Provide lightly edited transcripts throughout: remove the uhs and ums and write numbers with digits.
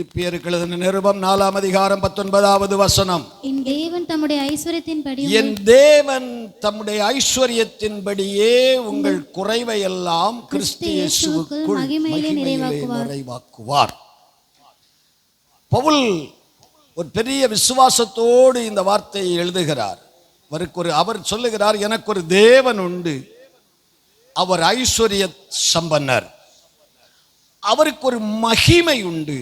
பிலிப்பியருக்கு எழுதின நிருபம் 4ஆம் அதிகாரம் 19வது வசனம். என் தேவன் தம்முடைய ஐஸ்வரியத்தின்படியே உங்கள் குறைவை எல்லாம் கிறிஸ்து இயேசுவுக்குள் மகிமையிலே நிறைவாக்குவார். பவுல் ஒரு பெரிய விசுவாசத்தோடு இந்த வார்த்தையை எழுதுகிறார். அவர் சொல்லுகிறார், எனக்கு ஒரு தேவன் உண்டு, அவர் ஐஸ்வரிய சம்பன்னர், அவருக்கு ஒரு மகிமை உண்டு,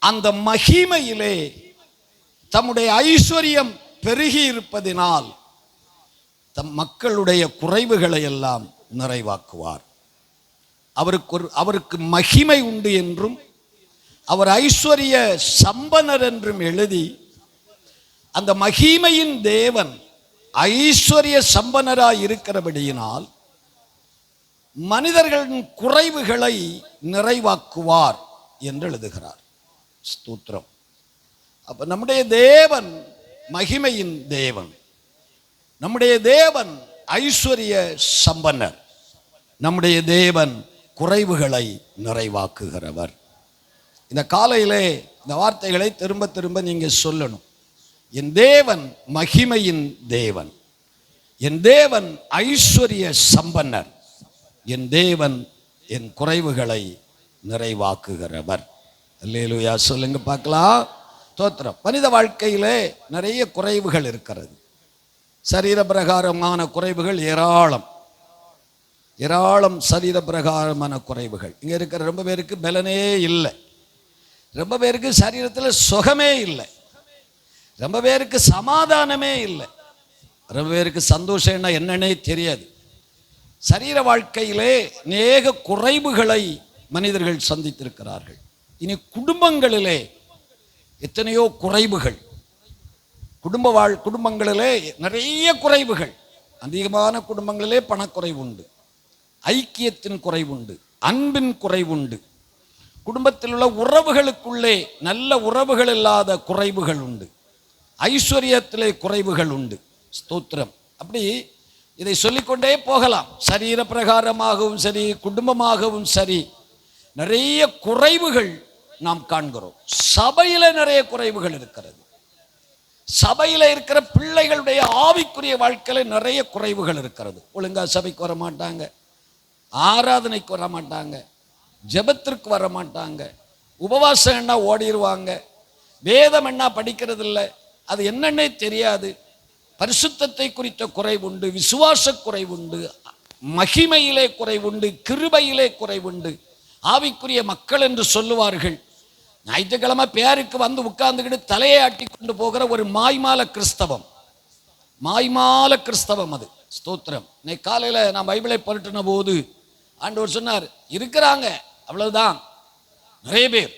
அந்த மகிமையிலே தம்முடைய ஐஸ்வர்யம் பெருகி இருப்பதினால் தம் மக்களுடைய குறைவுகளை எல்லாம் நிறைவாக்குவார். அவருக்கு மகிமை உண்டு என்றும் அவர் ஐஸ்வர்ய சம்பன்னர் என்றும் எழுதி, அந்த மகிமையின் தேவன் ஐஸ்வர்ய சம்பன்னராய் இருக்கிறபடியினால் மனிதர்களின் குறைவுகளை நிறைவாக்குவார் என்று எழுதுகிறார். ஸ்தோத்திரம். அப்ப நம்முடைய தேவன் மகிமையின் தேவன், நம்முடைய தேவன் ஐஸ்வர்ய சம்பன்னர், நம்முடைய தேவன் குறைவுகளை நிறைவாக்குகிறவர். இந்த காலையிலே இந்த வார்த்தைகளை திரும்ப திரும்ப நீங்க சொல்லணும். என் தேவன் மகிமையின் தேவன், என் தேவன் ஐஸ்வர்ய சம்பன்னர், என் தேவன் என் குறைவுகளை நிறைவாக்குகிறவர். அல்லேலூயா சொல்லுங்க பார்க்கலாம். தோத்திரம். மனித வாழ்க்கையிலே நிறைய குறைவுகள் இருக்கிறது. சரீர பிரகாரமான குறைவுகள் ஏராளம் சரீர பிரகாரமான குறைவுகள். இங்க இருக்கிற ரொம்ப பேருக்கு பலனே இல்லை, ரொம்ப பேருக்கு சரீரத்தில் சுகமே இல்லை, ரொம்ப பேருக்கு சமாதானமே இல்லை, ரொம்ப பேருக்கு சந்தோஷம்னா என்னன்னே தெரியாது. சரீர வாழ்க்கையிலே அநேக குறைவுகளை மனிதர்கள் சந்தித்திருக்கிறார்கள். இனி குடும்பங்களிலே எத்தனையோ குறைவுகள், குடும்பங்களிலே நிறைய குறைவுகள். அதிகமான குடும்பங்களிலே பணக்குறைவு உண்டு, ஐக்கியத்தின் குறைவுண்டு, அன்பின் குறைவுண்டு, குடும்பத்தில் உள்ள உறவுகளுக்குள்ளே நல்ல உறவுகள் இல்லாத குறைவுகள் உண்டு, ஐஸ்வர்யத்திலே குறைவுகள் உண்டு. ஸ்தோத்திரம். அப்படி இதை சொல்லிக்கொண்டே போகலாம். சரீர பிரகாரமாகவும் சரி, குடும்பமாகவும் சரி, நிறைய குறைவுகள் நாம் காண்கிறோம். சபையில நிறைய குறைவுகள் இருக்கிறது. சபையில இருக்கிற பிள்ளைகளுடைய ஆவிக்குரிய வாழ்க்கையில நிறைய குறைவுகள் இருக்கிறது. ஒழுங்கா சபைக்கு வர மாட்டாங்க, ஆராதனைக்கு வர மாட்டாங்க, ஜெபத்திற்கு வர மாட்டாங்க, உபவாசம் என்ன ஓடிடுவாங்க, வேதம் என்ன படிக்கிறது இல்லை, அது என்னன்னே தெரியாது. பரிசுத்தத்தை குறித்த குறைவுண்டு, விசுவாச குறைவுண்டு, மகிமையிலே குறைவுண்டு, கிருபையிலே குறைவுண்டு. ஆவிக்குரிய மக்கள் என்று சொல்லுவார்கள். ஞாயிற்றுக்கிழமை பேருக்கு வந்து உட்கார்ந்துக்கிட்டு தலையை ஆட்டி கொண்டு போகிற ஒரு மாய்மால கிறிஸ்தவம் அது. ஸ்தோத்திரம். இன்னைக்கு காலையில் நான் பைபிளை புரட்டின போது ஆண்டவர் சொன்னார், இருக்கிறாங்க அவ்வளவுதான், நிறைய பேர்,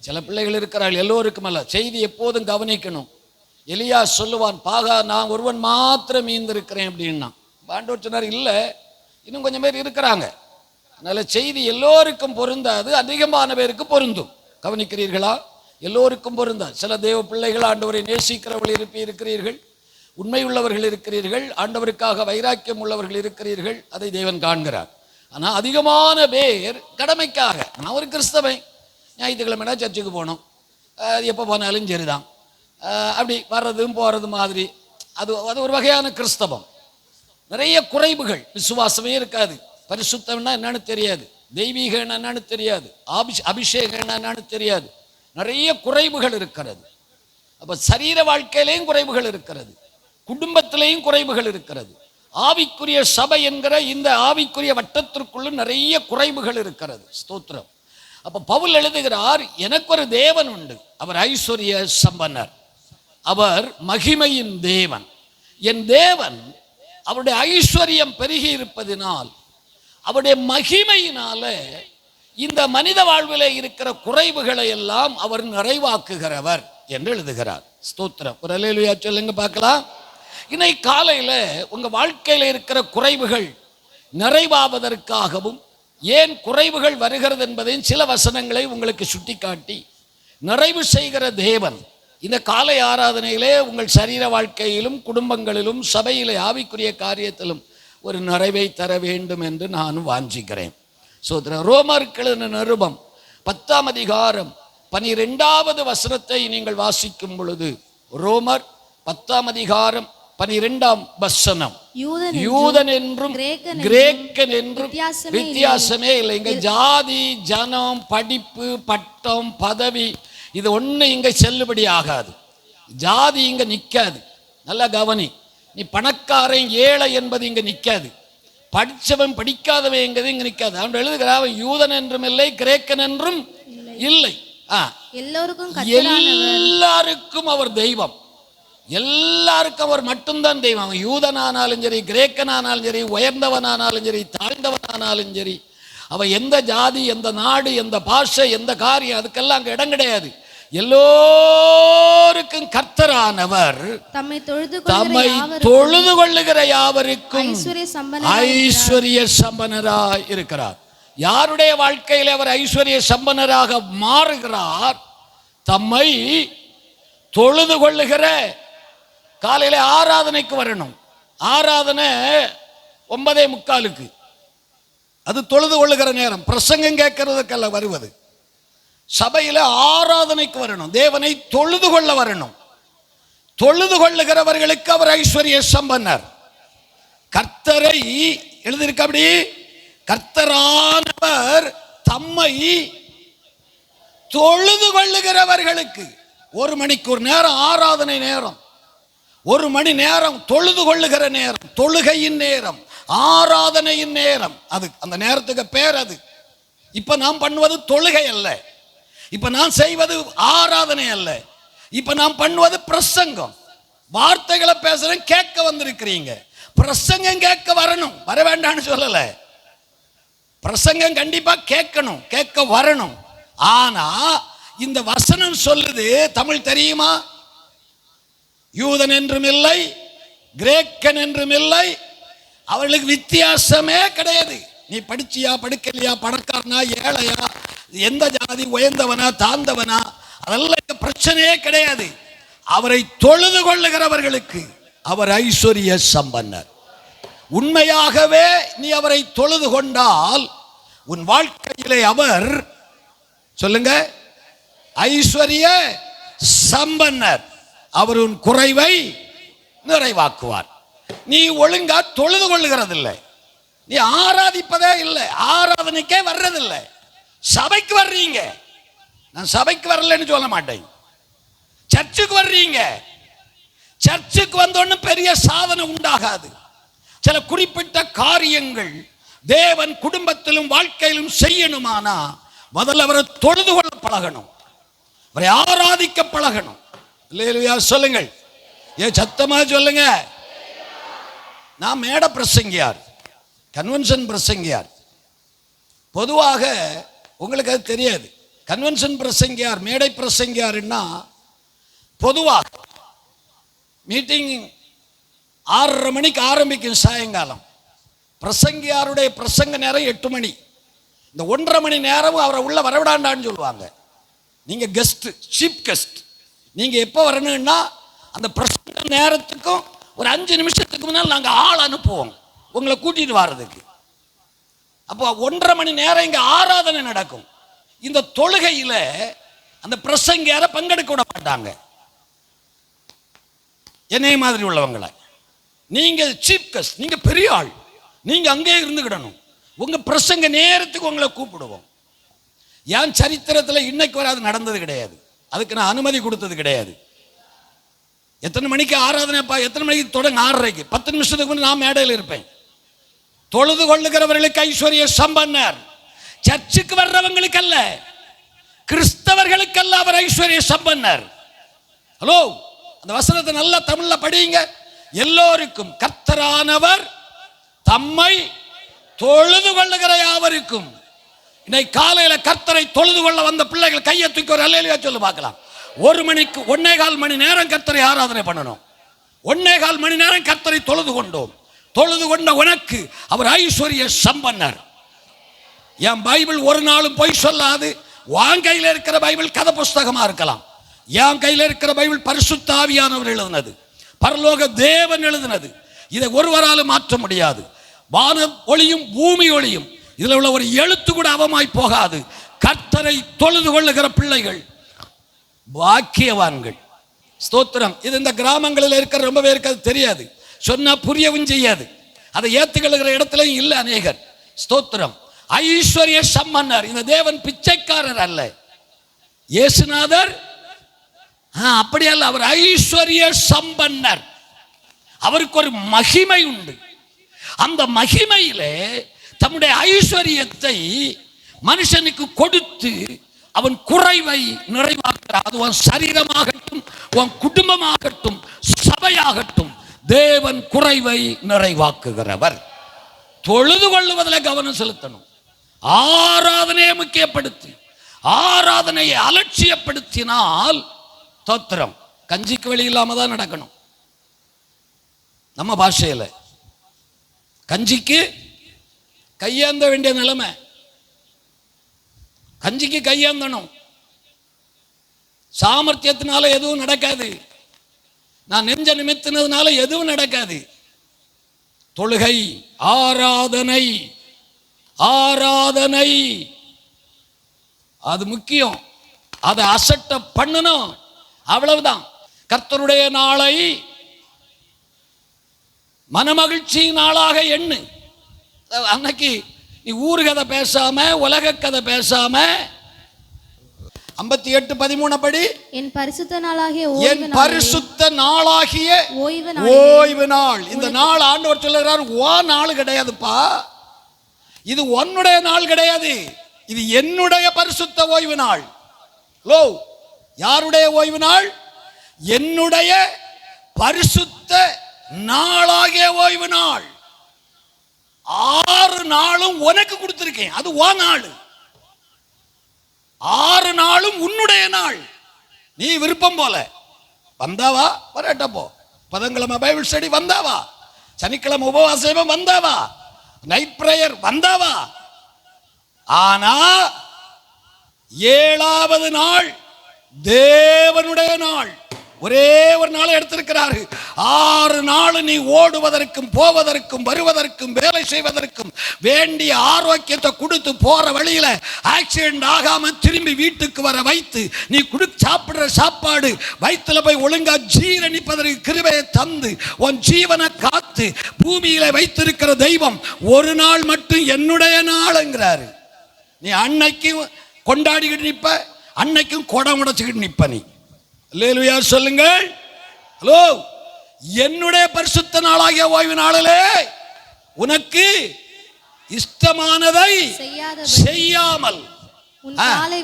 சில பிள்ளைகள் இருக்கிறார்கள், எல்லோருக்கும் அல்ல. செய்தி எப்போதும் கவனிக்கணும். எலியா சொல்லுவான், நான் ஒருவன் மாத்திரம் மீந்திருக்கிறேன் அப்படின்னா. ஆண்டவர் சொன்னார், இல்லை, இன்னும் கொஞ்சம் பேர் இருக்கிறாங்க. அதனால செய்தி எல்லோருக்கும் பொருந்தாது, அதிகமான பேருக்கு பொருந்தும். கவனிக்கிறீர்களா? எல்லோருக்கும் பொருந்தாது. சில தேவ பிள்ளைகள், ஆண்டவரை நேசிக்கிறவர்கள் இருக்கிறீர்கள், உண்மை உள்ளவர்கள் இருக்கிறீர்கள், ஆண்டவருக்காக வைராக்கியம் உள்ளவர்கள் இருக்கிறீர்கள், அதை தேவன் காண்கிறார். ஆனால் அதிகமான பேர் கடமைக்காக, நான் ஒரு கிறிஸ்தவன், ஞாயிற்றுக்கிழமைனா சர்ச்சுக்கு போகணும், எப்போ போனாலும் சரிதான், அப்படி வர்றதும் போகிறது மாதிரி, அது ஒரு வகையான கிறிஸ்தவம். நிறைய குறைவுகள், விசுவாசமே இருக்காது, பரிசுத்தம்னா என்னன்னு தெரியாது, தெய்வீகம் என்னன்னு தெரியாது, அபிஷேகம் என்னன்னு தெரியாது, நிறைய குறைவுகள் இருக்கிறது. அப்போ சரீர வாழ்க்கையிலையும் குறைவுகள் இருக்கிறது, குடும்பத்திலையும் குறைவுகள் இருக்கிறது, ஆவிக்குரிய சபை என்கிற இந்த ஆவிக்குரிய வட்டத்திற்குள்ளும் நிறைய குறைவுகள் இருக்கிறது. ஸ்தோத்திரம். அப்போ பவுல் எழுதுகிறார், எனக்கு ஒரு தேவன் உண்டு, அவர் ஐஸ்வர்ய சம்பன்னர், அவர் மகிமையின் தேவன், என் தேவன் அவருடைய ஐஸ்வர்யம் பெருகி இருப்பதினால், அவருடைய மகிமையினால இந்த மனித வாழ்விலே இருக்கிற குறைவுகளை எல்லாம் அவர் நிறைவாக்குகிறவர் என்று எழுதுகிறார். ஸ்தோத்திரம். ஒரு அல்லேலூயா சொல்லுங்க பார்க்கலாம். இன்னைக்கு காலையில உங்க வாழ்க்கையில இருக்கிற குறைவுகள் நிறைவாவதற்காகவும், ஏன் குறைவுகள் வருகிறது என்பதையும் சில வசனங்களை உங்களுக்கு சுட்டிக்காட்டி, நிறைவு செய்கிற தேவன் இந்த காலை ஆராதனையிலே உங்கள் சரீர வாழ்க்கையிலும், குடும்பங்களிலும், சபையிலே, ஆவிக்குரிய காரியத்திலும் ஒரு நிறைவை தர வேண்டும் என்று நான் வாஞ்சிக்கிறேன். சோதர ரோமருக்கு எழுதின நிருபம் 10ஆம் அதிகாரம் 12வது வசனத்தை நீங்கள் வாசிக்கும் பொழுது, ரோமர் 10ஆம் அதிகாரம் 12ஆம் வசனம், யூதன் என்றும் கிரேக்கன் என்றும் வித்தியாசமே இல்லை. இங்க ஜாதி, ஜனம், படிப்பு, பட்டம், பதவி இது ஒண்ணு இங்க செல்லுபடி ஆகாது. ஜாதி இங்க நிக்காது. நல்லா கவனி. நீ பணக்காரன் ஏழை என்பது இங்க நிக்காது. படிச்சவன் படிக்காதவன் என்கிறது இங்க நிக்காது. அவன் எழுதுகிறான், அவன் யூதன் என்றும் இல்லை, கிரேக்கன் என்றும் இல்லை. எல்லாருக்கும் அவர் தெய்வம். எல்லாருக்கும் அவர் மட்டும்தான் தெய்வம். அவன் யூதனானாலும் சரி, கிரேக்கனானாலும் சரி, உயர்ந்தவனானாலும் சரி, தாழ்ந்தவனானாலும் சரி, அவன் எந்த ஜாதி, எந்த நாடு, எந்த பாஷை, எந்த காரியம், அதுக்கெல்லாம் அங்க இடம் கிடையாது. எல்லோருக்கும் கர்த்தரானவர் தம்மை தொழுது கொள்ளுகிற யாவருக்கும் ஐஸ்வர்ய சம்பனராய் இருக்கிறார். யாருடைய வாழ்க்கையில் அவர் ஐஸ்வர்ய சம்பனராக மாறுகிறார்? தம்மை தொழுது கொள்ளுகிற. காலையில ஆராதனைக்கு வரணும். ஆராதனை 9:45. அது தொழுது கொள்ளுகிற நேரம். பிரசங்கம் கேட்கறதுக்கல்ல வருவது. சபையில ஆராதனைக்கு வரணும். தேவனை தொழுது கொள்ள வரணும். தொழுது கொள்ளுகிறவர்களுக்கு அவர் ஐஸ்வர்ய சம்பன்னர். கர்த்தரை எழுதியிருக்க, அப்படி கர்த்தரானவர் தம்மை தொழுது கொள்ளுகிறவர்களுக்கு. 1 மணிக்கூர் நேரம் ஆராதனை நேரம், 1 மணி நேரம் தொழுது கொள்ளுகிற நேரம், தொழுகையின் நேரம், ஆராதனையின் நேரம். அது அந்த நேரத்துக்கு பேர் அது. இப்ப நாம் பண்ணுவது தொழுகை அல்ல, இப்ப நான் செய்வது ஆராதனை அல்ல, இப்ப நாம் பண்ணுவது பிரசங்கம். வார்த்தைகளை பேசுறேன், கேட்க வந்திருக்கிறீங்க. பிரசங்கம் கேட்க வரணும், வர வேண்டாம்னு சொல்லல. பிரசங்கம் கண்டிப்பா கேட்கணும், கேட்க வரணும். ஆனா இந்த வசனம் சொல்லுது, தமிழ் தெரியுமா? யூதன் என்றும் இல்லை, கிரேக்கன் என்றும் இல்லை. அவர்களுக்கு வித்தியாசமே கிடையாது. நீ படிச்சியா படிக்கலையா, பணக்காரனா ஏழையா, எந்த ஜாதி, உயர்ந்தவனா தாழ்ந்தவனா, அதெல்லாம் பிரச்சனையே கிடையாது. அவரை தொழுது கொள்ளுகிறவர்களுக்கு அவர் ஐஸ்வர்ய சம்பன்னர். உண்மையாகவே நீ அவரை தொழுது கொண்டால் உன் வாழ்க்கையிலே அவர், சொல்லுங்க, ஐஸ்வர்ய சம்பன்னர். அவர் உன் குறைவை நிறைவாக்குவார். நீ ஒழுங்கா தொழுது கொள்ளுகிறதில்லை, நீ ஆராதிப்பதே இல்லை, ஆராதனைக்கே வர்றதில்லை. சபைக்கு வர்றீங்க, நான் சபைக்கு வரலன்னு சொல்ல மாட்டேன். சர்ச்சுக்கு வர்றீங்க, சர்ச்சுக்கு வந்தோன்னு பெரிய சாதனை உண்டாகாது. சில குறிப்பிட்ட காரியங்கள் தேவன் குடும்பத்திலும் வாழ்க்கையிலும் செய்யணுமானா முதல்ல அவரை தொழுது கொள்ள பழகணும், அவரை ஆராதிக்க பழகணும். இல்லையா? சொல்லுங்கள், ஏன் சத்தமா சொல்லுங்க. நான் மேட பிரசங்கியார், கன்வென்ஷன் பிரசங்கியார். பொதுவாக உங்களுக்கு அது தெரியாது. கன்வென்ஷன் பிரசங்கியார், மேடை பிரசங்கியார்னா பொதுவாக மீட்டிங் 6:30 மணிக்கு ஆரம்பிக்கும். சாயங்காலம் பிரசங்கியாருடைய பிரசங்க நேரம் 8 மணி. இந்த 1.5 மணி நேரம் அவரை உள்ள வரவிடாண்டான்னு சொல்லுவாங்க. நீங்க கெஸ்ட், சீப் கெஸ்ட். நீங்க எப்போ வரணும்னா அந்த பிரசங்க நேரத்துக்கும் ஒரு 5 நிமிஷத்துக்கு முன்னால் நாங்கள் ஆள் அனுப்புவோம் உங்களை கூட்டிட்டு வர்றதுக்கு. அப்போ 1.5 மணி நேரம் இங்க ஆராதனை நடக்கும். இந்த தொழுகையில அந்த பிரசங்கியார பங்கெடுக்க விட மாட்டாங்க. என்னைய மாதிரி உள்ளவங்களை. நீங்க சீப் கெஸ்ட், நீங்க பெரிய ஆள், நீங்க அங்கே இருந்துக்கிடணும். உங்க பிரசங்க நேரத்துக்கு உங்களை கூப்பிடுவோம். என் சரித்திரத்தில் இன்னைக்கு வரை அது நடந்தது கிடையாது. அதுக்கு நான் அனுமதி கொடுத்தது கிடையாது. எத்தனை மணிக்கு ஆராதனைப்பா, எத்தனை மணிக்கு தொடங்க? 6:30க்கு. 10 நிமிஷத்துக்கு முன்னாடி நான் மேடையில் இருப்பேன். தொழுது கொள்ளுகிறவர்களுக்கு ஐஸ்வர்ய சம்பன்னர். சர்ச்சுக்கு வர்றவங்களுக்கு அல்ல, கிறிஸ்தவர்களுக்கு அல்ல அவர் ஐஸ்வர்ய சம்பன்னர். ஹலோ, அந்த வசனத்தை நல்லா தமிழ்ல படிங்க. எல்லோருக்கும் கர்த்தரானவர் தம்மை தொழுது கொள்ளுகிற யாவருக்கும். இன்னைக்கு காலையில கர்த்தரை தொழுது கொள்ள வந்த பிள்ளைகள் கையை தூக்கி ஒரு அல்லேலூயா சொல்லு பார்க்கலாம். 1 மணிக்கு 1.25 மணி நேரம் கர்த்தரை ஆராதனை பண்ணணும். 1.25 மணி நேரம் கர்த்தரை தொழுது கொண்டோம். தொழுது கொண்ட உனக்கு அவர் ஐஸ்வர்ய சம்பன்னர். என் பைபிள் ஒரு நாளும் பொய் சொல்லாது. உன் கையில் இருக்கிற பைபிள் கதை புஸ்தகமா இருக்கலாம். என் கையில் இருக்கிற பைபிள் பரிசுத்த ஆவியானவர் எழுதினது, பரலோக தேவன் எழுதினது. இதை ஒருவராலும் மாற்ற முடியாது. வானம் ஒளியும் பூமி ஒளியும், இதில் உள்ள ஒரு எழுத்து கூட அவமாய் போகாது. கர்த்தரை தொழுது கொள்ளுகிற பிள்ளைகள் பாக்கியவான்கள். ஸ்தோத்திரம். இது இந்த கிராமங்களில் இருக்கிற ரொம்ப பேருக்கு அது தெரியாது, சொன்னா புரியவும் செய்யாது. அதை ஏத்துக்கொள்கிற இடத்துலையும் இல்லை அநேகர். ஸ்தோத்திரம். ஐஸ்வர்ய சம்பன்னர். இந்த தேவன் பிச்சைக்காரர் அல்ல, இயேசுநாதர் அப்படி அல்ல. அவர் ஐஸ்வர்ய சம்பன்னர். அவருக்கு ஒரு மகிமை உண்டு. அந்த மகிமையிலே தம்முடைய ஐஸ்வர்யத்தை மனுஷனுக்கு கொடுத்து அவன் குறைவை நிறைவாக்குகிறார். அது உன் சரீரமாகட்டும், உன் குடும்பமாகட்டும், சபையாகட்டும், தேவன் குறைவை நிறைவாக்குகிறவர். தொழுது கொள்ளுவதில் கவனம் செலுத்தணும். ஆராதனையை முக்கியப்படுத்தி ஆராதனையை அலட்சியப்படுத்தினால் தோத்திரம் கஞ்சிக்கு வழி இல்லாம தான் நடக்கணும். நம்ம பாஷையில் கஞ்சிக்கு கையேந்த வேண்டிய நிலைமை. கஞ்சிக்கு கையேந்தணும். சாமர்த்தியத்தினால எதுவும் நடக்காது. நான் நெஞ்ச நிமித்தினதுனால எதுவும் நடக்காது. தொழுகை, ஆராதனை, ஆராதனை அது முக்கியம். அதை அசட்ட பண்ணணும், அவ்வளவுதான். கர்த்தருடைய நாளை மனமகிழ்ச்சி நாளாக எண்ணு. அன்னைக்கு நீ ஊர் கதை பேசாம, உலக கதை பேசாம, 58:13 படி என் பரிசுத்த நாளாகிய ஓய்வு நாள். இந்த நாள் ஆண்டவர் சொல்லுகிறார், ஓ நாள் கிடையாதுப்பா, இது உன்னுடைய நாள் கிடையாது, இது என்னுடைய பரிசுத்த ஓய்வு நாள். லோ, யாருடைய ஓய்வு நாள்? என்னுடைய பரிசுத்த நாளாகிய ஓய்வு நாள். 6 நாளும் உனக்கு கொடுத்திருக்கேன், அது ஓ நாள். 6 நாளும் உன்னுடைய நாள். நீ விருப்பம் போல வந்தாவா, வரட்டப்போ. புதன்கிழமை பைபிள் ஸ்டடி வந்தாவா, சனிக்கிழமை உபவாசம் வந்தாவா, நைட் பிரேயர் வந்தாவா. ஆனா 7வது நாள் தேவனுடைய நாள். ஒரே ஒரு நாளை எடுத்திருக்கிறாரு. 6 நாள் நீ ஓடுவதற்கும் போவதற்கும் வருவதற்கும் வேலை செய்வதற்கும் வேண்டிய ஆரோக்கியத்தை கொடுத்து போற வழியில ஆக்சிடென்ட் ஆகாம திரும்பி வீட்டுக்கு வர வைத்து நீ சாப்பிடுற சாப்பாடு வயிற்றுல போய் ஒழுங்கா ஜீரணிப்பதற்கு கிருபையை தந்து உன் ஜீவனை காத்து பூமியில வைத்திருக்கிற தெய்வம் ஒரு நாள் மட்டும் என்னுடைய நாள்ங்கிறாரு. நீ அன்னைக்கும் கொண்டாடிக்கிட்டு நிற்ப, அன்னைக்கும் கொடம் உடைச்சுக்கிட்டு நிற்ப. நீ அல்லேலூயா சொல்லுங்கள். ஹலோ, என்னுடைய பரிசுத்த நாளாகிய ஓய்வு நாளிலே உனக்கு இஷ்டமானதை செய்யாமல் காலை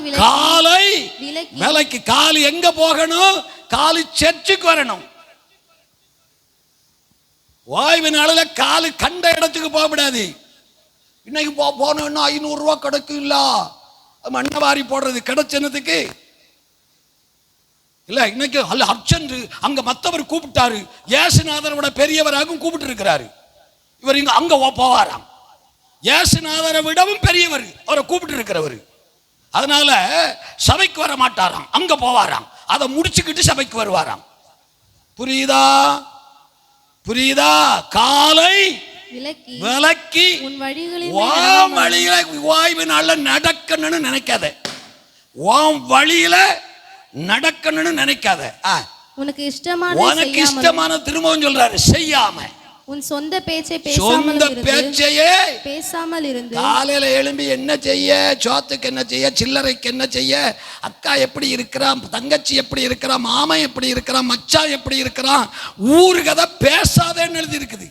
விலைக்கு. காலி எங்க போகணும்? காலி சர்ச்சுக்கு வரணும். ஓய்வு நாளில் காலு கண்ட இடத்துக்கு போக விடாது. இன்னைக்கு போனோம்னா 500 ரூபா கிடைக்கும். இல்ல மண்ணவாரி போடுறது கிடைச்சனத்துக்கு இல்ல. இன்னைக்கு அர்ஜென்ட், அங்க மத்தவர் கூப்பிட்டாரு, இயேசுநாதரோட பெரியவராகவும் கூப்பிட்டு இருக்கிறாரு. இவர் இங்க அங்க போவாராம். இயேசுநாதரை விடவும் பெரியவர் அவரை கூப்பிட்டு இருக்கிறவர். அதனால சபைக்கு வர மாட்டாராம், அங்க போவாராம். அதை முடிச்சுக்கிட்டு சபைக்கு வருவாராம். புரியுதா? புரியுதா? காலை விலக்கி உன் வழியில ஓய்வு நாள்ல நடக்கணும்னு நினைக்காத. உன் வழியில நடக்கணும்னு நினைக்காத. உனக்கு இஷ்டமான திரும்பவும் சொல்றாரு, செய்யாம உன் சொந்த பேச்சையே பேசாமல் இருந்து காலையில எழும்பி என்ன செய்ய, சோத்துக்கு என்ன செய்ய, சில்லறைக்கு என்ன செய்ய, அக்கா எப்படி இருக்கிறான், தங்கச்சி எப்படி இருக்கிறான், மாமன் எப்படி இருக்கிறான், மச்சான் எப்படி இருக்கிறான், ஊரு கதை பேசாதேன்னு எழுதி இருக்குது.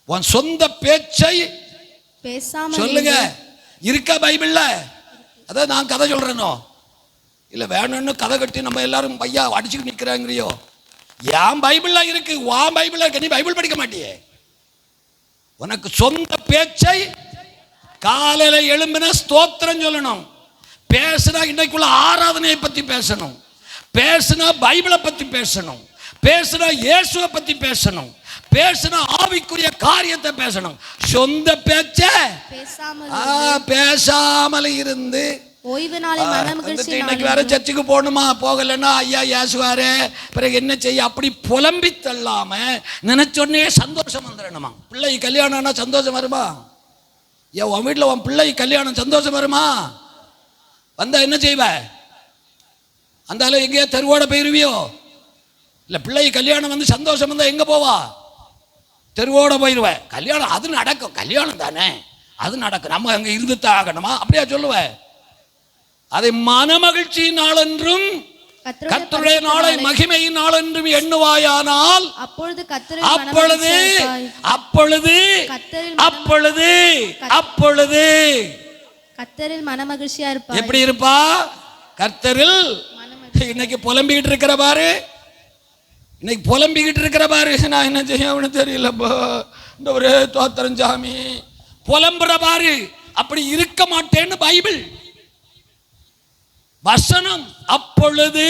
உன் சொந்த பேச்சை பேசாமல் சொல்லுங்க. இருக்கா பைபிள்ல? அதான் நான் கதை சொல்றேனோ இல்ல வேணும்னு கதை கட்டி நம்ம எல்லாரும் பையா அடிச்சுட்டு நிக்கிறாங்கறியோ? ஏன் பைபிள்ல இருக்கு, உன் பைபிள்ல இருக்கு. நீ பைபிள் படிக்க மாட்டியே. உனக்கு சொந்த பேச்சை காலையில எழும்பின ஸ்தோத்திரம் சொல்லணும். பேசுனா இன்னைக்குள்ள ஆராதனையை பத்தி பேசணும், பேசுனா பைபிளை பத்தி பேசணும், பேசுனா இயேசுவை பத்தி பேசணும், பேசுனா ஆவிக்குரிய காரியத்தை பேசணும். சொந்த பேச்ச பேசாமல் இருந்து ஓய்வு நாளை மனமகிழ்ச்சி. இன்னைக்கு வேற சர்ச்சுக்கு போகணுமா, போகலன்னா ஐயா ஏசுவாரு, பிறகு என்ன செய்ய, அப்படி புலம்பி தள்ளாம நினைச்சொன்னே சந்தோஷம் வந்துடணுமா. பிள்ளை கல்யாணம்னா சந்தோஷம் வருமா? ஏன் உன் வீட்டில் உன் பிள்ளை கல்யாணம் சந்தோஷம் வருமா? வந்தா என்ன செய்வ? அந்த ஆளு எங்கேயோ தெருவோட போயிருவியோ? இல்லை, பிள்ளை கல்யாணம் வந்து சந்தோஷம் வந்தால் எங்கே போவா? தெருவோட போயிடுவேன். கல்யாணம் அது நடக்கும், கல்யாணம் தானே அது நடக்கும், நம்ம அங்கே இருந்துத்தான் ஆகணுமா? அப்படியா சொல்லுவேன்? அதை மனமகிழ்ச்சியின் நாள் என்றும் கர்த்தருடைய நாளை மகிமையின் நாள் என்றும் எண்ணுவாயானால் அப்பொழுது கர்த்தரில் மனமகிழ்ச்சியா இருப்பாய். எப்படி இருப்பா? கர்த்தரில். இன்னைக்கு புலம்பிக்கிட்டு இருக்கிற பாரு, இன்னைக்கு புலம்பிக்கிட்டு இருக்கிற பாரு, நான் என்ன செய்ய தெரியலப்பா, இந்த ஒரே தோத்திரம் சாமி புலம்புற பாரு. அப்படி இருக்க மாட்டேன்னு பைபிள் வசனம். அப்பொழுது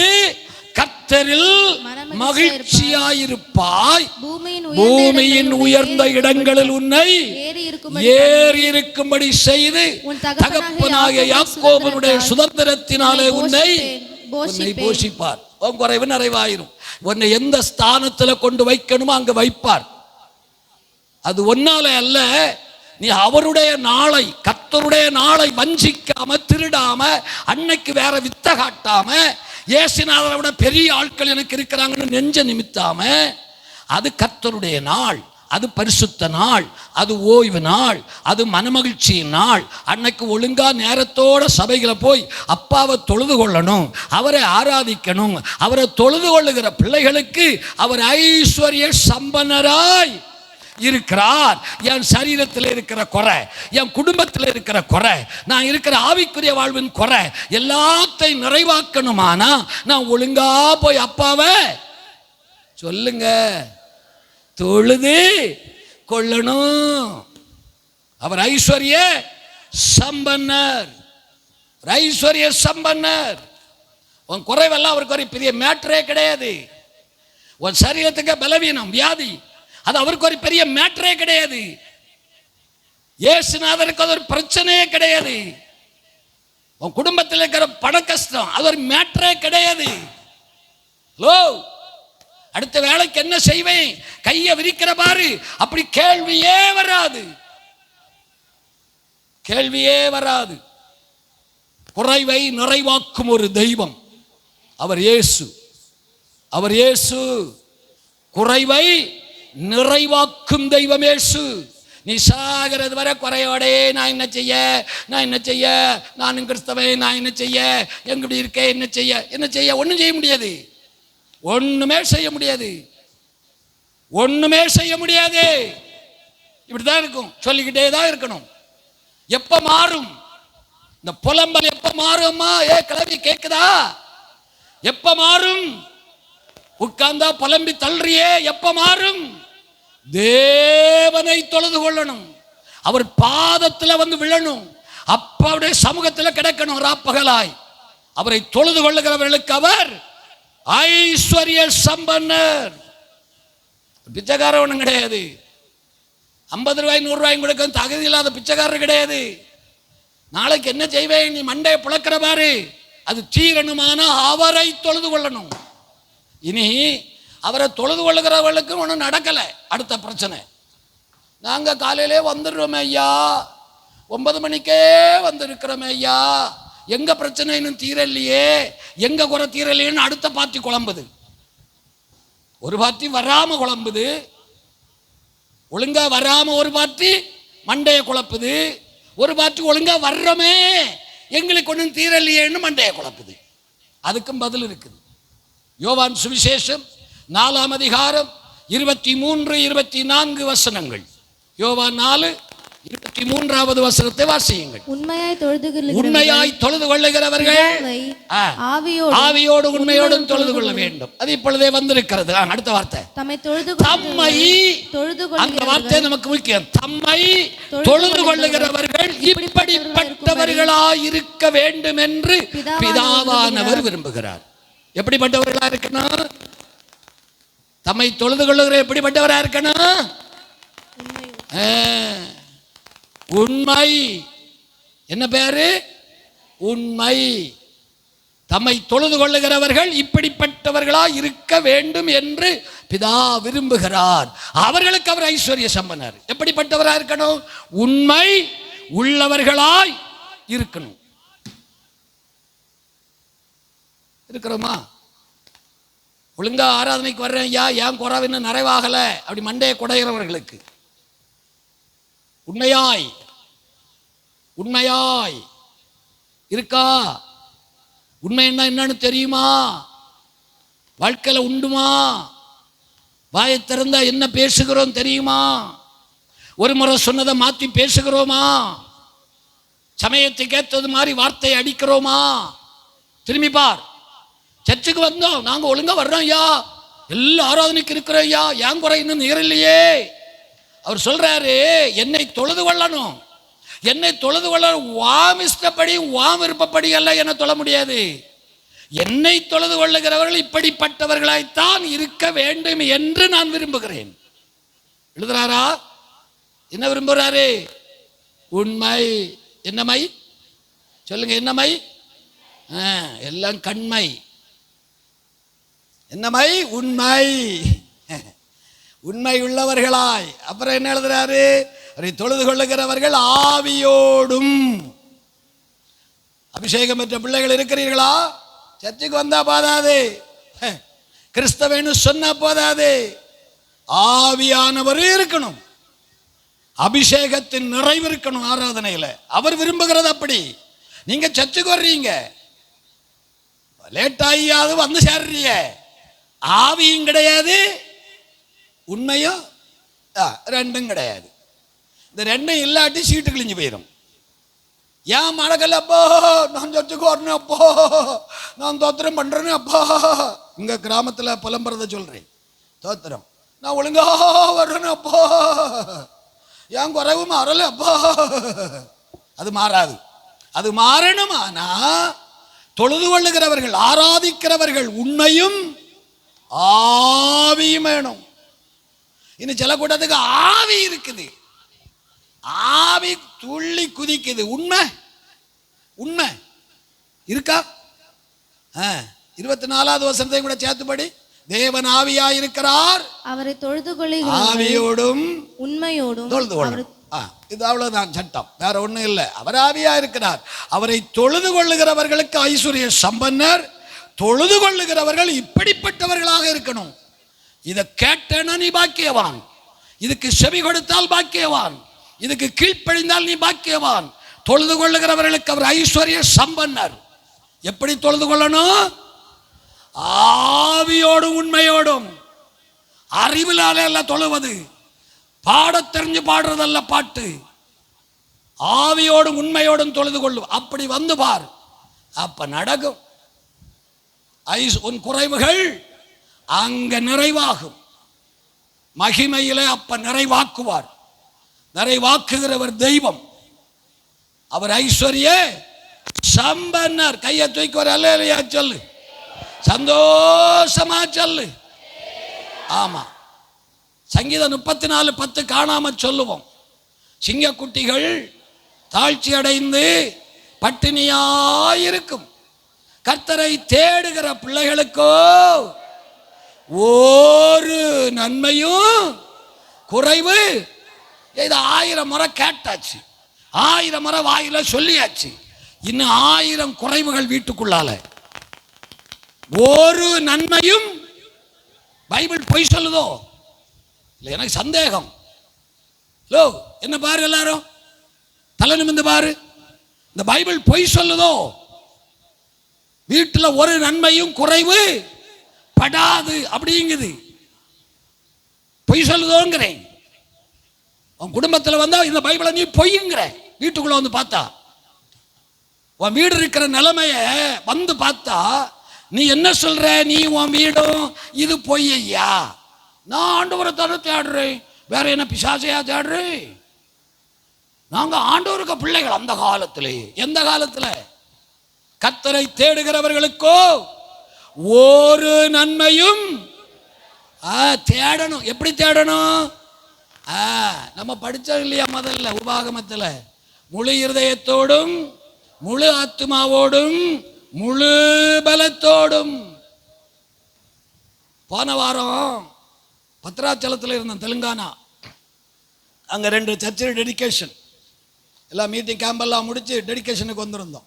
கர்த்தரில் மகிழ்ச்சியாயிருப்பாய், பூமியின் உயர்ந்த இடங்களில் உன்னை ஏறி இருக்கும்படி செய்து தகப்பனாகிய யாக்கோபனுடைய சுதந்திரத்தினாலே உன்னை போஷிப்பார். உன் குறைவு நிறைவாயிரும். உன்னை எந்த ஸ்தானத்தில் கொண்டு வைக்கணுமோ அங்க வைப்பார். அது ஒன்னால அல்ல, நீ அவருடைய நாளை, கர்த்தருடைய நாளை வஞ்சிக்காம திருடாம அன்னைக்கு வேற வித்த காட்டாம இயேசுநாதரை விட பெரிய ஆட்கள் எனக்கு இருக்கிறாங்கன்னு நெஞ்ச நிமித்தாம, அது கர்த்தருடைய நாள், அது பரிசுத்த நாள், அது ஓய்வு நாள், அது மனமகிழ்ச்சியின் நாள். அன்னைக்கு ஒழுங்கா நேரத்தோட சபைகளை போய் அப்பாவை தொழுது கொள்ளணும், அவரை ஆராதிக்கணும். அவரை தொழுது கொள்ளுகிற பிள்ளைகளுக்கு அவர் ஐஸ்வர்ய சம்பன்னராய் இருக்கிறார். என் சரீரத்தில் இருக்கிற குறை, என் குடும்பத்தில் இருக்கிற குறை, நான் இருக்கிற ஆவிக்குரிய வாழ்வின் குறை எல்லாத்தையும் நிறைவாக்கணுமானா நான் ஒழுங்கா போய் அப்பாவை சொல்லுங்க தொழுது கொள்ளணும். அவர் ஐஸ்வர்ய சம்பன்னர், ஐஸ்வர்ய சம்பன்னர். உன் குறைவெல்லாம் அவருக்கு ஒரு பெரிய மேட்டரே கிடையாது. உன் சரீரத்துக்கு பலவீனம், வியாதி, அது அவருக்கு ஒரு பெரிய மேட்டரே கிடையாது. இயேசுநாதருக்கு அது ஒரு பிரச்சனையே கிடையாது. உன் குடும்பத்தில் இருக்கிற பண கஷ்டம் அது ஒரு மேட்டரே கிடையாது. ஹலோ, அடுத்த வேலைக்கு என்ன செய்வேன், கையை விரிக்கிற பாரு, அப்படி கேள்வியே வராது, கேள்வியே வராது. குறைவை நிறைவாக்கும் ஒரு தெய்வம் அவர் இயேசு. அவர் இயேசு குறைவை நிறைவாக்கும் தெய்வம் இயேசு. நீ சாகிறது வரை குறையோடே நான் என்ன செய்ய, நான் என்ன செய்ய, நானும் கிறிஸ்தவன், நான் என்ன செய்ய, எங்கடி இருக்கேன், என்ன செய்ய, என்ன செய்ய, ஒன்றும் செய்ய முடியாது, ஒண்ணுமே செய்ய முடியாது, ஒண்ணுமே செய்ய முடியாது. இப்படிதான் இருக்கும், சொல்லிக்கிட்டே தான் இருக்கணும். எப்ப மாறும் இந்த புலம்பல்? எப்ப மாறும்? அம்மா ஏ கிளவி கேக்குதா? எப்ப மாறும்? உட்கார்ந்தா புலம்பி தள்ளுறியே, எப்ப மாறும்? தேவனை தொழுது கொள்ளணும், அவர் பாதத்தில் வந்து விழணும், அப்பாவுடைய சமூகத்தில் கிடக்கணும் ராப்பகலாய். அவரை தொழுது கொள்ளுகிறவர்களுக்கு அவர் ஐஸ்வர்ய சம்பன்னர். பிச்சைக்காரன் ஒன்றும் கிடையாது. 50 ரூபாய் 100 ரூபாய் கொடுக்க தகுதி இல்லாத பிச்சைக்காரர் கிடையாது. நாளைக்கு என்ன செய்வேன் நீ மண்டையை புழக்கிற பாரு, அது தீரணுமான அவரை தொழுது கொள்ளணும். இனி அவரை தொழுது கொள்ளுகிறவர்களுக்கு ஒன்றும் நடக்கலை. அடுத்த பிரச்சனை, நாங்கள் காலையிலே வந்துடுறோமே ஐயா, 9 மணிக்கே வந்திருக்கிறோமே ஐயா, எங்க பிரச்சனை இன்னும் தீரலையே, எங்க குறை தீரலையேன்னு அடுத்த பார்ட்டி குழம்புது. ஒரு பார்ட்டி வராம குழம்புது, ஒழுங்கா வராம ஒரு பார்ட்டி மண்டையை குழப்புது, ஒரு பார்ட்டி ஒழுங்கா வர்றோமே எங்களுக்கு ஒன்றும் தீரலையேன்னு மண்டையை குழப்புது. அதுக்கும் பதில் இருக்குது. யோவான் சுவிசேஷம் 4ஆம் அதிகாரம் 23, 24 வசனங்கள். யோவான் 4:23 வசனத்தை வாசியுங்கள். உண்மையாய் தொழுது கொள்ளுகிறவர்கள் ஆவியோடு உண்மையோடும் தொழுது கொள்ள வேண்டும். அது இப்பொழுதே வந்திருக்கிறது. அடுத்த வார்த்தை தம்மை, அந்த வார்த்தை நமக்கு முக்கியம். தம்மை தொழுது கொள்ளுகிறவர்கள் இப்படிப்பட்டவர்களாய் இருக்க வேண்டும் என்று பிதாவானவர் விரும்புகிறார். எப்படிப்பட்டவர்களா இருக்கணும்? தம்மை தொழுது கொள்ளுகிற எப்படிப்பட்டவரா இருக்கணும்? உண்மை. என்ன பேரு? உண்மை. தம்மை தொழுது கொள்ளுகிறவர்கள் இப்படிப்பட்டவர்களா இருக்க வேண்டும் என்று பிதா விரும்புகிறார். அவர்களுக்கு அவர் ஐஸ்வர்ய சம்பன்னர். எப்படிப்பட்டவரா இருக்கணும்? உண்மை உள்ளவர்களாய் இருக்கணும். இருக்கிறோமா? ஒழுங்கா ஆராதனைக்கு வர்றேன் ஐயா, ஏன் குறைவு நிறைவாகலை அப்படி மண்டையை குடைகிறவர்களுக்கு உண்மையாய் உண்மையாய் இருக்கா? உண்மை என்னன்னு தெரியுமா? வாழ்க்கையில் உண்டுமா? வாயை திறந்தா என்ன பேசுகிறோம் தெரியுமா? ஒரு முறை சொன்னதை மாற்றி பேசுகிறோமா? சமயத்துக்கு ஏற்றது மாதிரி வார்த்தையை அடிக்கிறோமா? திரும்பி பார். சர்ச்சுக்கு வந்தோம், நாங்கள் ஒழுங்கா வர்றோம் ஐயா, எல்லா ஆராதனைக்கு இருக்கிறோம் ஐயா, ஏன் குறை இன்னும் நேரில்லையே. அவர் சொல்றாரு, என்னை தொழுது கொள்ளணும், என்னை தொழுது கொள்ள வாம் இஷ்டப்படி வாம் விருப்பப்படி அல்ல என்ன தொழ முடியாது. என்னை தொழுது கொள்ளுகிறவர்கள் இப்படிப்பட்டவர்களாய்த்தான் இருக்க வேண்டும் என்று நான் விரும்புகிறேன். எழுதுறாரா? என்ன விரும்புகிறாரு? உண்மை. என்னமை சொல்லுங்க, என்னமை? எல்லாம் கண்மை. என்னமை? உண்மை. உண்மை உள்ளவர்களாய். அப்புறம் என்ன எழுதுறாரு? அதை தொழுது கொள்ளுகிறவர்கள் ஆவியோடும். அபிஷேகம் பெற்ற பிள்ளைகள் இருக்கிறீர்களா? சர்ச்சுக்கு வந்தா போதாது, கிறிஸ்தவன்னு சொன்னா போதாது, ஆவியானவர் இருக்கணும், அபிஷேகத்தின் நிறைவு இருக்கணும் ஆராதனையில். அவர் விரும்புகிறது அப்படி. நீங்க சர்ச்சுக்கு வர்றீங்க, லேட் ஆகியாவது வந்து சேர்றீங்க, ஆவியும் கிடையாது, உண்மையும் ரெண்டும் கிடையாது. இந்த ரெண்டும் இல்லாட்டி சீட்டு கிழிஞ்சு போயிடும். ஏன் மழக்கல்ல அப்போ நான் சர்ச்சுக்கு வரணும், அப்போ நான் தோத்திரம் பண்றேன்னு, அப்போ இங்க கிராமத்தில் புலம்புறத சொல்றேன், தோத்திரம் நான் ஒழுங்கா வர்றேன்னு, அப்போ ஏன் குறைவு மாறல, அப்போ அது மாறாது. அது மாறணுமானா தொழுது கொள்ளுகிறவர்கள், ஆராதிக்கிறவர்கள் உண்மையும் ஆவியும் வேணும். இன்னும் சில கூட்டத்துக்கு ஆவி இருக்குது, ஆவி துள்ளி குதிக்குது. உண்மை உண்மை இருக்கா? 24வது வசனத்தை கூட சேர்த்துபடி, தேவன் ஆவியாய் இருக்கிறார், அவரை தொழுது கொள்ளுகிற ஆவியோடும் உண்மையோடும் தொழுது கொள்ளும். இது அவ்வளவுதான் சட்டம், வேற ஒண்ணும் இல்லை. அவர் ஆவியா இருக்கிறார். அவரை தொழுது கொள்ளுகிறவர்களுக்கு ஐஸ்வர்ய சம்பன்னர். தொழுது கொள்ளுகிறவர்கள் இப்படிப்பட்டவர்களாக இருக்கணும். இதை கேட்டேன்னா நீ பாக்கியவான், இதுக்கு செவி கொடுத்தால் பாக்கியவான், இதுக்கு கீழ்ப்படிந்தால் நீ பாக்கியவான். தொழுது கொள்ளுகிறவர்களுக்கு அவர் ஐஸ்வர்ய சம்பன்னர். எப்படி தொழுது கொள்ளணும்? ஆவியோடும் உண்மையோடும். அறிவிலால அல்ல தொழுவது, பாட தெரிஞ்சு பாடுறதல்ல பாட்டு. ஆவியோடும் உண்மையோடும் தொழுது கொள்ளும். அப்படி வந்து பார், அப்ப நடக்கும். உன் குறைவுகள் அங்க நிறைவாகும். மகிமையிலே அப்ப நிறைவாக்குவார். நிறைவாக்குகிறவர் தெய்வம், அவர் ஐஸ்வர்ய சம்பன்னர். கையை தூக்கி ஒரு அல்லேலூயா சொல்லு, சந்தோஷமா சொல்லு. ஆமா, சங்கீதம் 34:10 காணாம சொல்லுவோம். சிங்கக்குட்டிகள் தாழ்ச்சி அடைந்து பட்டினியாயிருக்கும், கர்த்தரை தேடுகிற பிள்ளைகளுக்கோ ஒரு நன்மையும் குறைவு. இது 1000 முறை கேட்டாச்சு, 1000 முறை வாயில சொல்லியாச்சு, இன்னும் 1000 குறைவுகள் வீட்டுக்குள்ளால. ஒரு நன்மையும். பைபிள் பொய் சொல்லுதோ? இல்லை, எனக்கு சந்தேகம். லோ என்ன பாரு, எல்லாரும் தலை நிமிர்ந்து பாரு. இந்த பைபிள் பொய் சொல்லுதோ? வீட்டில் ஒரு நன்மையும் குறைவு படாது அப்படிங்குது. பொய் சொல்லுதோங்கிறேன். உன் குடும்பத்தில் வந்தா இந்த பைபிளை நீ பொய்யுங்கிற. வீட்டுக்குள்ள வந்து பார்த்தா, உன் வீடு இருக்கிற நிலைமைய வந்து பார்த்தா நீ என்ன சொல்ற? நீ உன் வீடும் இது பொய் ஐயா. நான் ஆண்டவரை தானே தேடுறேன், வேற என்ன பிசாசையா தேடுறேன்? நாங்க ஆண்டவருக்கு பிள்ளைகள். அந்த காலத்திலே, எந்த காலத்துல? கர்த்தரை தேடுகிறவர்களுக்கோ ஒரு நன்மையும். தேடணும். எப்படி தேடணும்? நம்ம படிச்சோம் இல்லையா முதல்ல உபாகமத்தில், முழு இருதயத்தோடும் முழு ஆத்மாவோடும் முழு பலத்தோடும். போன வாரம் பத்ராச்சலத்தில் இருந்தோம், தெலுங்கானா. அங்கே 2 சர்ச்சில் டெடிகேஷன், எல்லாம் மீட்டிங் கேம்பெல்லாம் முடிச்சு டெடிகேஷனுக்கு வந்திருந்தோம்.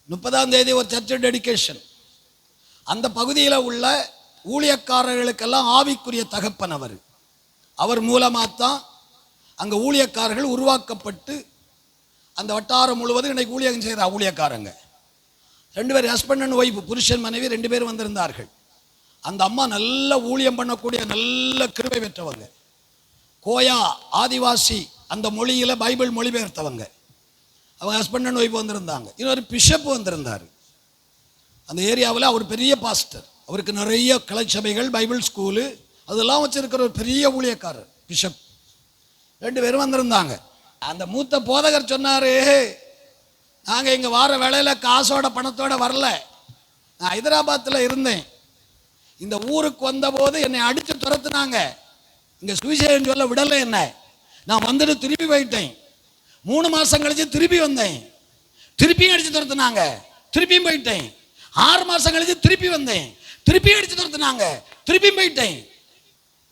30ஆம் தேதி ஒரு சர்ச்சு டெடிகேஷன், அந்த பகுதியில் உள்ள ஊழியக்காரர்களுக்கெல்லாம் ஆவிக்குரிய தகப்பன் அவர் மூலமாக தான் அங்கே ஊழியக்காரர்கள் உருவாக்கப்பட்டு அந்த வட்டாரம் முழுவதும் இன்னைக்கு ஊழியம் செய்கிற ஊழியக்காரங்க 2 பேர், ஹஸ்பண்ட் அண்ட் ஒய்ஃப், புருஷன் மனைவி 2 பேர் வந்திருந்தார்கள். அந்த அம்மா நல்ல ஊழியம் பண்ணக்கூடிய நல்ல கிருபை பெற்றவங்க. கோயா ஆதிவாசி அந்த மொழியில் பைபிள் மொழிபெயர்த்தவங்க. அவங்க ஹஸ்பண்ட் அண்ட் ஒய்ஃப் வந்திருந்தாங்க. இன்னொரு பிஷப் வந்திருந்தார். அந்த ஏரியாவில் அவர் பெரிய பாஸ்டர், அவருக்கு நிறைய கிளைச்சபைகள், பைபிள் ஸ்கூலு அதெல்லாம் வச்சிருக்கிற ஒரு பெரிய ஊழியக்காரர் பிஷப். 2 பேரும் வந்திருந்தாங்க. அந்த மூத்த போதகர் சொன்னார், நாங்கள் இங்கே வார வேலையில் காசோட பணத்தோட வரல, நான் ஹைதராபாத்தில் இருந்தேன். இந்த ஊருக்கு வந்தபோது என்னை அடித்து துரத்துனாங்க, இங்கே சுவிசேஷம் சொல்ல விடலை என்ன. நான் வந்துட்டு திருப்பி போயிட்டேன். 3 மாதம் கழிச்சு திருப்பி வந்தேன், திருப்பியும் அடித்து துரத்துனாங்க, திருப்பியும் போயிட்டேன். 6 மாதம் கழிச்சு திருப்பி வந்தேன், திருப்பியும் அடித்து துரத்துனாங்க, திருப்பியும் போயிட்டேன்.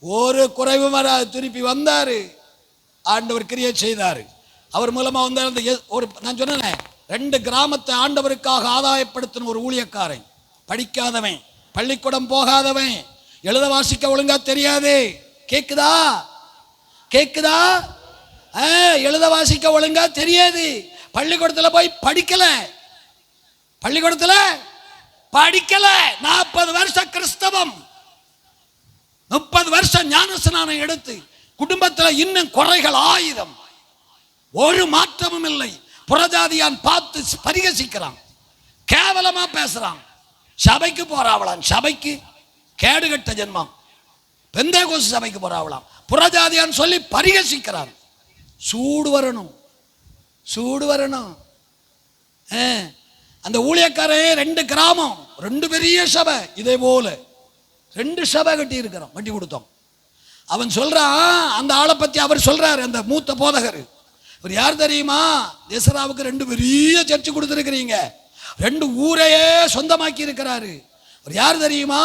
ஒரு குறைவு வராது. திருப்பி வந்தார், ஆண்டவர் கிரியை செய்தார். அவர் மூலமாக வந்த ஒரு நான் சொன்னேன் 2 கிராமத்தை ஆண்டவருக்காக ஆதாயப்படுத்தின ஒரு ஊழியக்காரன். படிக்காதவன், பள்ளிக்கூடம் போகாதவன், எழுத வாசிக்க ஒழுங்கா தெரியாது. கேக்குதா கேக்குதா? எழுத வாசிக்க ஒழுங்கா தெரியாது. பள்ளிக்கூடத்தில் போய் படிக்கல, பள்ளிக்கூடத்தில் படிக்கல. 40 வருஷம் கிறிஸ்தவம், 30 வருஷம் ஞானஸ்நானம் எடுத்து குடும்பத்தில் இன்னும் குறைகள் 1000, ஒரு மாற்றமும் இல்லை. புறஜாதியான் பார்த்து பரிகசிக்கிறான், கேவலமா பேசுறான். சபைக்கு போறாவளாம், சபைக்கு கேடுகட்ட ஜென்மம், பெந்தேகோஸ்து சபைக்கு போறாவளாம், புறஜாதியான் சொல்லி பரிகசிக்கிறான். சூடு வரணும், சூடு வரணும். அந்த ஊழியக்காரே 2 கிராமம், 2 பெரிய சபை, இதே போல 2 சபை கட்டி இருக்கிறோம், கட்டி கொடுத்தோம். அவன் சொல்றான், அந்த ஆளை பத்தி அவர் சொல்றாரு, அந்த மூத்த போதகர். அவர் யார் தெரியுமா? தேசராவுக்கு 2 பெரிய சர்ச்சு கொடுத்துருக்கிறீங்க, 2 ஊரையே சொந்தமாக்கி இருக்கிறாரு. அவர் யார் தெரியுமா?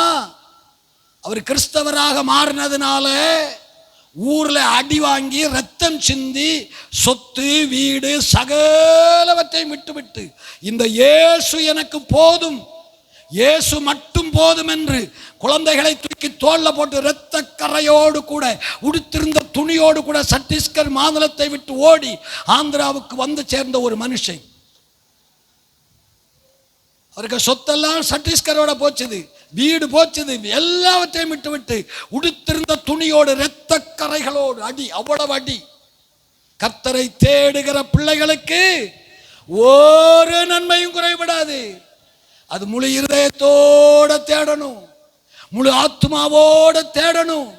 அவர் கிறிஸ்தவராக மாறினதுனால ஊர்ல அடி வாங்கி ரத்தம் சிந்தி சொத்து வீடு சகலவற்றையும் விட்டுவிட்டு இந்த இயேசு எனக்கு போதும், இயேசு மட்டும் போதும் என்று குழந்தைகளை தூக்கி தோல்ல போட்டு இரத்த கரையோடு கூட உடுத்திருந்த துணியோடு கூட சத்தீஸ்கர் மாநிலத்தை விட்டு ஓடி ஆந்திராவுக்கு வந்து சேர்ந்த ஒரு மனுஷன். அவருக்கு சொத்தெல்லாம் சத்தீஸ்கரோட போச்சுது, வீடு போச்சுது, எல்லாவற்றையும் விட்டு விட்டு உடுத்திருந்த துணியோடு இரத்த கரைகளோடு அடி, அவ்வளவு அடி. கர்த்தரை தேடுகிற பிள்ளைகளுக்கு ஒரு நன்மையும் குறைபடாது. அது முழு இருதயத்தோட தேடணும், முழு ஆத்மாவோட தேடணும்,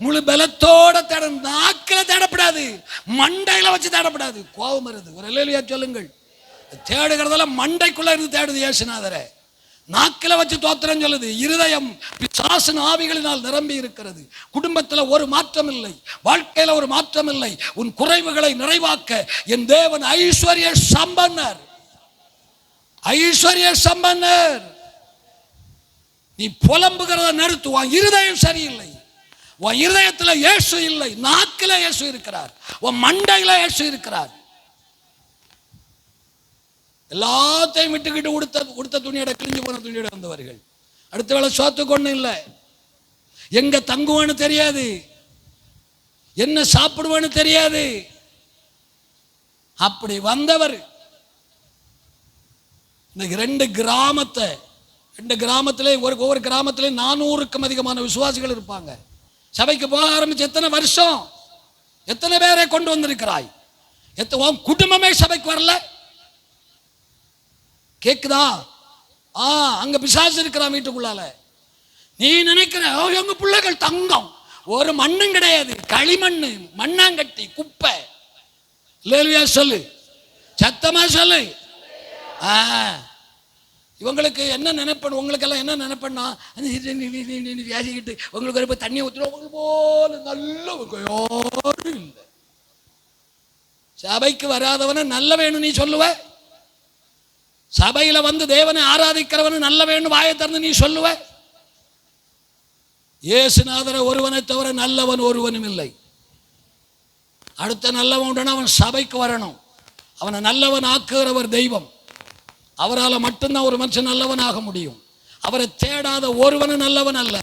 முழு பலத்தோட தேடணும். நாக்கில தேடப்படாது, மண்டையில வச்சு தேடப்படாது. கோபம் வருது, ஒரு அல்லேலூயா சொல்லுங்கள். தேடுகிறதெல்லாம் மண்டைக்குள்ள இருந்து தேடுது இயேசுநாதரே. நாக்கில வச்சு தோத்திரம் சொல்லுது. இருதயம் பிசாசின் ஆவிகளினால் நிரம்பி இருக்கிறது. குடும்பத்தில் ஒரு மாற்றம் இல்லை, வாழ்க்கையில ஒரு மாற்றம் இல்லை. உன் குறைவுகளை நிறைவாக்க என் தேவன் ஐஸ்வர்ய சம்பன்னர், ஐஸ்வர்ய சம்பன்னர். நீ புலம்புகிறத நிறுத்து. உன் இருதயம் சரியில்லை, உன் இருதயத்தில் இயேசு இல்லை, நாக்கில இயேசு இருக்கிறார், உன் மண்டையில இயேசு இருக்கிறார். எல்லாத்தையும் விட்டுக்கிட்டு உடுத்த துணியோட, கிழிஞ்சு போன துணியோட வந்தவர்கள். அடுத்த வேளை சோத்துக்கு ஒன்றும் இல்லை, எங்க தங்குவான்னு தெரியாது, என்ன சாப்பிடுவான்னு தெரியாது. அப்படி வந்தவர் இன்னைக்கு 2 கிராமத்திலே ஒவ்வொரு கிராமத்திலே 400க்கும் அதிகமான விசுவாசிகள் இருப்பாங்க. சபைக்கு போக ஆரம்பிச்சு எத்தனை வருஷம், எத்தனை பேரை கொண்டு வந்திருக்கிறாய்? உன் குடும்பமே சபைக்கு வரல. கேக்குதா? அங்க பிசாசு இருக்கிறான் வீட்டுக்குள்ளால. நீ நினைக்கிற எங்க பிள்ளைகள் தங்கம், ஒரு மண்ணும் கிடையாது, களிமண்ணு, மண்ணாங்கட்டி, குப்பை. அல்லேலூயா சொல்லு, சத்தமா சொல்லு. இவங்களுக்கு என்ன நினைப்பணும், உங்களுக்கெல்லாம் என்ன நினைப்பண்ணா, வியாதிக்கிட்டு உங்களுக்கு ஒரு தண்ணியை ஊற்றுறோம், உங்களுக்கு போல நல்ல யாரும் இல்லை. சபைக்கு வராதவன நல்ல வேணும் நீ சொல்லுவ, சபையில வந்து தேவனை ஆராதிக்கிறவனு நல்ல வேணும் வாயை திறந்து நீ சொல்லுவ. இயேசுநாதரை ஒருவனை தவிர நல்லவன் ஒருவனும் இல்லை. அடுத்த நல்லவன் உடனே அவன் சபைக்கு வரணும். அவனை நல்லவன் ஆக்குகிறவர் தெய்வம். அவரால் மட்டும்தான் ஒரு மனுஷன் நல்லவனாக முடியும். அவரை தேடாத ஒருவனும் நல்லவன் அல்ல.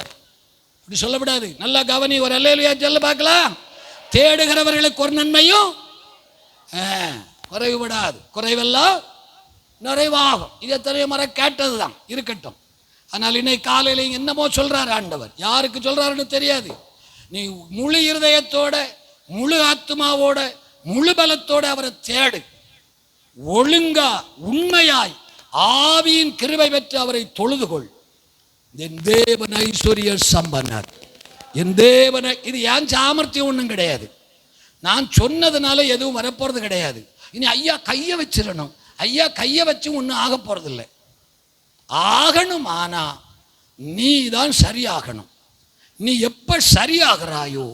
இப்படி சொல்லக்கூடாது. நல்லா கவனி, ஒரு அல்லேலூயா சொல்ல பார்க்கலாம். தேடுகிறவர்களுக்கு ஒரு நன்மையும் குறைவுபடாது, குறைவெல்லாம் நிறைவாகும். இது எத்தனையோ முறை கேட்டது தான், இருக்கட்டும். ஆனால் இன்னைக்கு காலையில் என்னமோ சொல்றாரு ஆண்டவர். யாருக்கு சொல்றாருன்னு தெரியாது. நீ முழு இருதயத்தோட, முழு ஆத்மாவோட, முழு பலத்தோட அவரை தேடு. ஒழுங்கா உண்மையாய் ஆவியின் கிருபை பெற்று அவரை தொழுதுகொள். என் தேவன் ஐஸ்வர்ய சம்பன்னர், என் தேவனை. இது ஏன் சாமர்த்தியம் ஒன்றும் கிடையாது. நான் சொன்னதுனால எதுவும் வரப்போறது கிடையாது. இனி ஐயா கையை வச்சிடணும், ஐயா கையை வச்சு ஒன்றும் ஆக போறதில்லை. ஆகணும், ஆனா நீ தான் சரியாகணும். நீ எப்ப சரியாகிறாயோ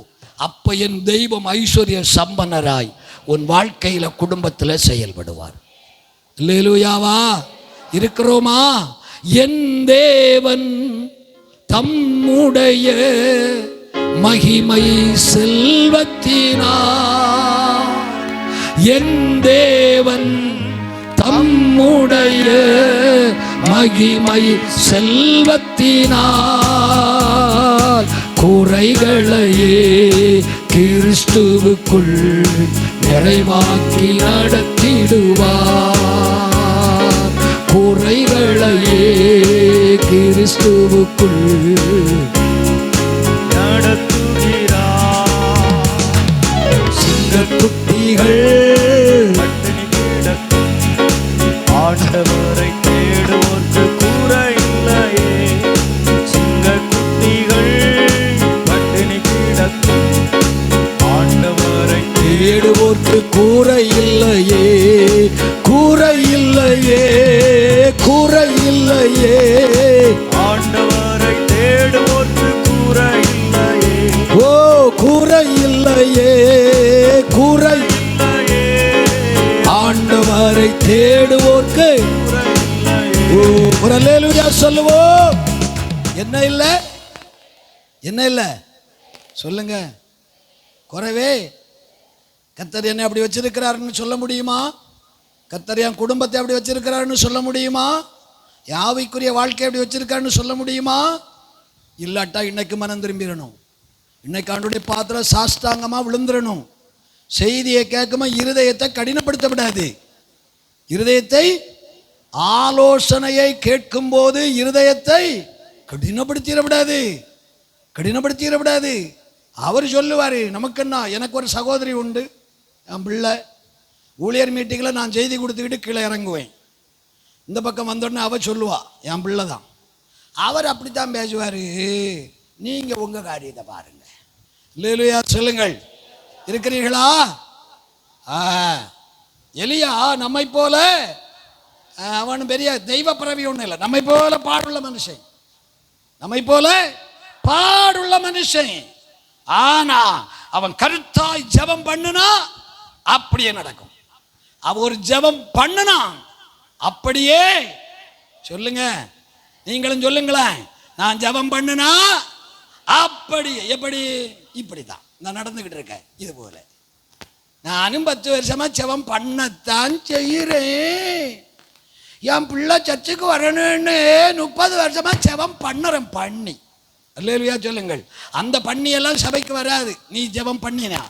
அப்ப என் தெய்வம் ஐஸ்வர்ய சம்பன்னராய் உன் வாழ்க்கையில குடும்பத்தில் செயல்படுவார். அல்லேலூயாவா இருக்கிறோமா? என் தேவன் தம்முடைய மகிமை செல்வத்தினார், என் தேவன் தம்முடைய மகிமை செல்வத்தினார் குறைகளையே கிறிஸ்துவுக்குள் நிறைவாக்கி நடத்திடுவார். குறைகளையே கிறிஸ்துவுக்குள் நடத்துகிறார். சிங்கக்குட்டிகள் ஆண்டவரை தேடுவோர்க்கு கூரை இல்லையே. சிங்கக்குட்டிகள் பட்டினி கிடக்கும், ஆண்டவரை தேடுவோர்க்கு கூரை இல்லையே, கூரை இல்லையே, கூரை இல்லையே. ஆண்டவரை தேடுவோர்க்கு கூரை இல்லையே. ஓ கூரை இல்லையே, கூரை இல்லையே. ஆண்டவரை தேடுவோர்க்கு ஓ ஒரு அல்லேலூயா சொல்லுவோம். என்ன இல்லை, என்ன இல்லை சொல்லுங்க. குறைவே. கர்த்தர் என்னை அப்படி வச்சிருக்கிறாருன்னு சொல்ல முடியுமா? கர்த்தர் என் குடும்பத்தை அப்படி வச்சிருக்கிறாருன்னு சொல்ல முடியுமா? யாவைக்குரிய வாழ்க்கை அப்படி வச்சிருக்காருன்னு சொல்ல முடியுமா? இல்லாட்டா இன்னைக்கு மனம் திரும்பிடணும். இன்னைக்கு ஆண்டுடைய பாத்திரம் சாஷ்டாங்கமா விழுந்துடணும். செய்தியை கேட்குமா இருதயத்தை கடினப்படுத்த விடாது. இருதயத்தை ஆலோசனையை கேட்கும் போது இருதயத்தை கடினப்படுத்திட விடாது, கடினப்படுத்திட விடாது. அவர் சொல்லுவார், நமக்குன்னா எனக்கு ஒரு சகோதரி உண்டு, என் பிள்ளை. ஊழியர் மீட்டிங்கில் நான் செய்தி கொடுத்துக்கிட்டு கீழே இறங்குவேன். இந்த பக்கம் வந்தோடனே அவள் சொல்லுவா, என் பிள்ளை தான். அவர் அப்படித்தான் பேசுவார், நீங்கள் உங்கள் காரியத்தை பாருங்க. அல்லேலூயா சொல்லுங்கள். இருக்கிறீர்களா? எலியா நம்மை போல, அவன் பெரிய தெய்வ பிறவி ஒன்றும் இல்லை. நம்மை போல பாடுள்ள மனுஷன், நம்மை போல பாடுள்ள மனுஷன். ஆனா அவன் கருத்தாய் ஜெபம் பண்ணுனா அப்படியே நடக்கும். அவன் ஒரு ஜெபம் பண்ணுனா அப்படியே. சொல்லுங்க, நீங்களும் சொல்லுங்களேன். நான் ஜெபம் பண்ணுனா அப்படியே. எப்படி? இப்படிதான் நான் நடந்துகிட்டு இருக்கேன். இது போல நானும் 10 வருஷமா ஜெபம் பண்ணத்தான் செய்கிறேன். என் பிள்ளை சர்ச்சுக்கு வரணும்னு 30 வருஷமா ஜெபம் பண்ணுறேன். பண்ணி அல்லேலூயா சொல்லுங்கள். அந்த பண்ணியெல்லாம் சபைக்கு வராது. நீ ஜெபம் பண்ணினா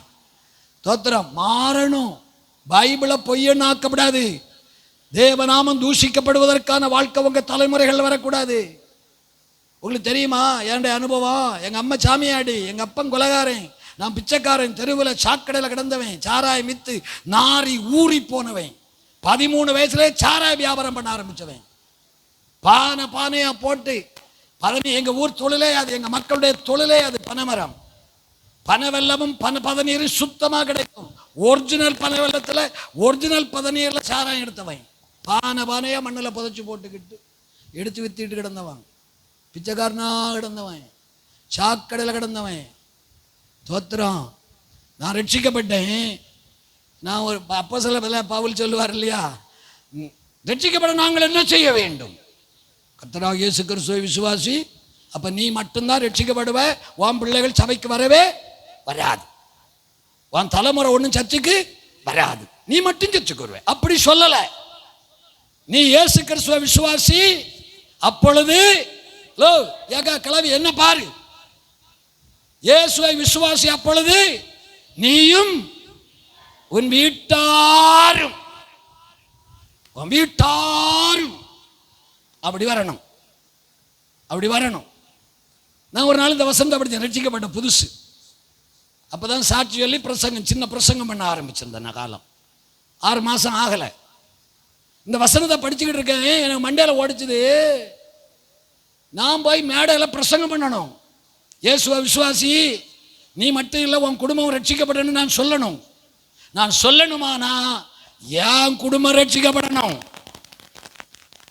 தோத்திரம் மாறணும். பைபிளை பொய்யனாக்கப்படாது. தேவநாமம் தூஷிக்கப்படுவதற்கான வாழ்க்கை உங்க தலைமுறைகள் வரக்கூடாது. உங்களுக்கு தெரியுமா என்னுடைய அனுபவம்? எங்க அம்மா சாமியாடி, எங்க அப்பன் கொலகாரன், நான் பிச்சைக்காரன், தெருவில் சாக்கடையில் கிடந்தவன், சாராய் மித்து நாரி ஊறி போனவன். 13 வயசுல சாராய் வியாபாரம் பண்ண ஆரம்பிச்சவன். பானையா போட்டு எங்க ஊர் தொழிலே அது, எங்க மக்களுடைய தொழிலே அது பனைமரம். பனை வெல்லமும் பதநீரும் சுத்தமாக கிடைக்கும். ஒரிஜினல் பனை வெள்ளத்தில் ஒரிஜினல் பதநீரில் சாராயம் எடுத்தவன். பானையா மண்ணில் புதைச்சி போட்டுக்கிட்டு எடுத்து வித்திட்டு கிடந்தவன். பிச்சைக்காரனா கிடந்தவன், சாக்கடையில் கிடந்தவன். தோத்திரம். நான் ரட்சிக்கப்பட்டேன். நான் ஒரு அப்போஸ்தலர் பவுல் சொல்லுவார் இல்லையா, ரட்சிக்கப்பட நாங்கள் என்ன செய்ய வேண்டும்? கர்த்தராகிய இயேசு கிறிஸ்துவை விசுவாசி. அப்ப நீ மட்டும்தான் ரட்சிக்கப்படுவ. உன் பிள்ளைகள் சபைக்கு வரவே வராது. உன் தலைமுறை ஒன்றும் சர்ச்சுக்கு வராது. நீ மட்டும் சர்ச்சுக்கு வருவ. அப்படி சொல்லல. நீ இயேசு கிறிஸ்துவை விசுவாசி. அப்பொழுது லோ ஏகா கிளவி என்ன பாரு, இயேசுவை விசுவாசி, அப்பொழுது நீயும் உன் வீட்டாரும் அப்படி வரணும், அப்படி வரணும். நான் ஒரு நாள் இந்த வசனத்தை அப்படி ரட்சிக்கப்பட்ட புதுசு, அப்போதான் சாட்சி சொல்லி பிரசங்கம், சின்ன பிரசங்கம் பண்ண ஆரம்பிச்சிருந்தேன். நான் காலம் 6 மாதம் ஆகலை. இந்த வசனத்தை படிச்சுக்கிட்டு இருக்கேன், எனக்கு மண்டையில் ஓடிச்சுது. நான் போய் மேடையில் பிரசங்கம் பண்ணணும். இயேசுவை விசுவாசி, நீ மட்டும் இல்லை உன் குடும்பம் ரட்சிக்கப்படணும் நான் சொல்லணும். நான் சொல்லணுமானா என் குடும்பம் ரட்சிக்கப்படணும்.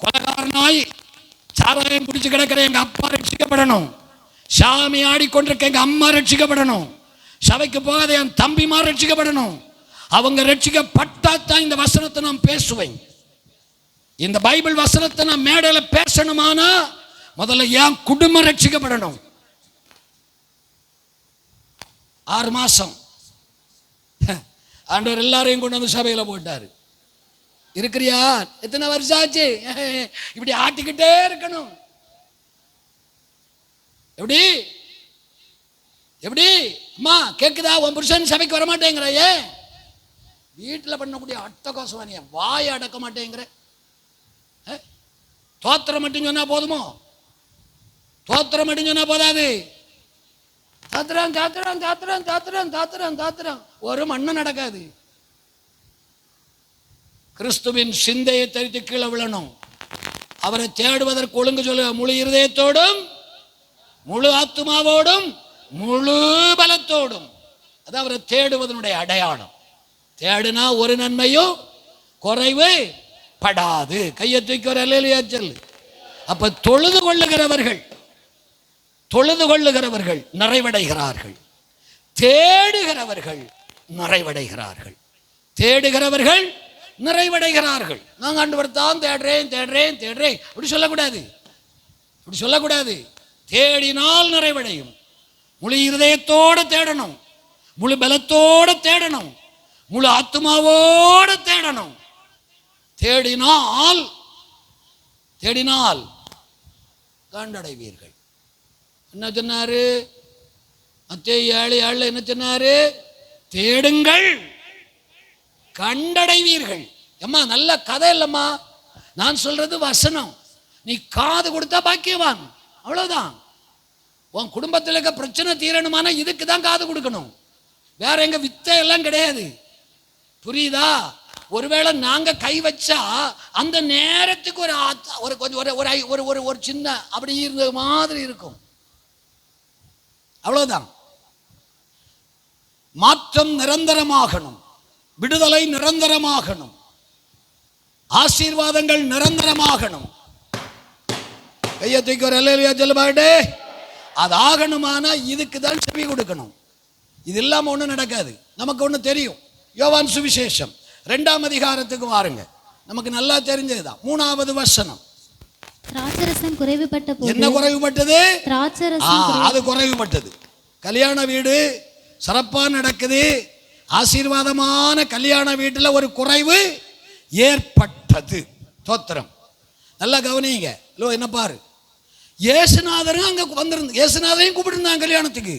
கொலைகாரனாய் சாராயம் குடிச்சு கிடக்கிற எங்க அப்பா ரட்சிக்கப்படணும். சாமி ஆடிக்கொண்டிருக்க எங்க அம்மா ரட்சிக்கப்படணும். சபைக்கு போகாத என் தம்பிமார் ரட்சிக்கப்படணும். அவங்க ரட்சிக்கப்பட்டாதான் இந்த வசனத்தை நான் பேசுவேன். இந்த பைபிள் வசனத்தை நான் மேடையில் பேசணுமானா முதல்ல என் குடும்பம் ரட்சிக்கப்படணும். 6 மாசம் ஆண்டவர் எல்லாரையும் கொண்டு வந்து சபையில் போட்டாரு. இருக்கிறியா? எத்தனை வருஷம் ஆச்சு? இப்படி ஆட்டிக்கிட்டே இருக்கணும். எப்படி எப்படி அம்மா கேக்குதா? உன் புருஷன் சபைக்கு வர மாட்டேங்கிற, வீட்டில் பண்ணக்கூடிய அட்டகாசம், வாயை அடக்க மாட்டேங்கிற. தோத்திரம் மட்டும் சொன்னா போதுமோ? தோத்திரம் மட்டும் சொன்னா போதாது. தாத்திரம் தாத்திரம் தாத்திரம் தாத்திரம் தாத்திரம் தாத்திரம் ஒரு மண்ணு நடக்காது. கிறிஸ்துவின் சிந்தையை தரித்து கீழே விழணும். அவரை தேடுவதற்கு ஒழுங்கு சொல்ல, முழு இருதயத்தோடும் முழு ஆத்துமாவோடும் முழு பலத்தோடும். அது அவரை தேடுவதனுடைய அடையாளம். தேடுனா ஒரு நன்மையும் குறைவு படாது. கையை தூக்கி ஒரு அல்லேலூயா சொல்லு. அப்ப தொழுது கொள்ளுகிறவர்கள் நிறைவடைகிறார்கள். தேடுகிறவர்கள் நிறைவடைகிறார்கள். தேடுகிறவர்கள் நிறைவடைகிறார்கள். நாங்கள் ஆண்டவர் தான் தேடுறேன் தேடுறேன் தேடுறேன் அப்படி சொல்லக்கூடாது, அப்படி சொல்லக்கூடாது. தேடினால் நிறைவடையும். முழு இருதயத்தோடு தேடணும், முழு பலத்தோடு தேடணும், முழு ஆத்மாவோடு தேடணும். தேடினால் தேடினால் கண்டடைவீர்கள். என்ன சொன்னாரு? மத்தேயு 7:7 என்ன சொன்னாரு? தேடுங்கள் கண்டடைவீர்கள். அம்மா நல்ல கதை இல்லம்மா, நான் சொல்றது வசனம். நீ காது கொடுத்தா பாக்கியவான், அவ்வளவுதான். உன் குடும்பத்தில் இருக்க பிரச்சனை தீரணுமான இதுக்கு தான் காது கொடுக்கணும். வேற எங்க வித்தை எல்லாம் கிடையாது. புரியுதா? ஒருவேளை நாங்க கை வச்சா அந்த நேரத்துக்கு ஒரு கொஞ்சம் ஒரு சின்ன அப்படி இருந்த மாதிரி இருக்கும், அவ்வளவுதான். மாற்றம் நிரந்தரமாகணும், விடுதலை நிரந்தரமாகணும், ஆசீர்வாதங்கள் நிரந்தரமாகணும். கையை தூக்கி ஒரு அல்லேலூயா சொல்லு பாட்டு. அது ஆகணுமானா இதுக்கு தான் செவி கொடுக்கணும். இது இல்லாம ஒன்றும் நடக்காது. நமக்கு ஒன்று தெரியும். யோவான் சுவிசேஷம் 2ஆம் அதிகாரத்துக்கு வாருங்க. நமக்கு நல்லா தெரிஞ்சதுதான் 3வது வசனம். திராட்சரசம் குறைவுபட்ட போது. என்ன குறைவுபட்டது? திராட்சரசம் அது குறைவுபட்டது. கல்யாண வீடு சிறப்பா நடக்குது, ஆசீர்வாதமான கல்யாண வீட்டில் ஒரு குறைவு ஏற்பட்டது. தோத்திரம். நல்லா கவனிங்க. என்ன பாரு, இயேசுநாதரும் அங்க வந்திருந்து, இயேசுநாதரையும் கூப்பிட்டு கல்யாணத்துக்கு.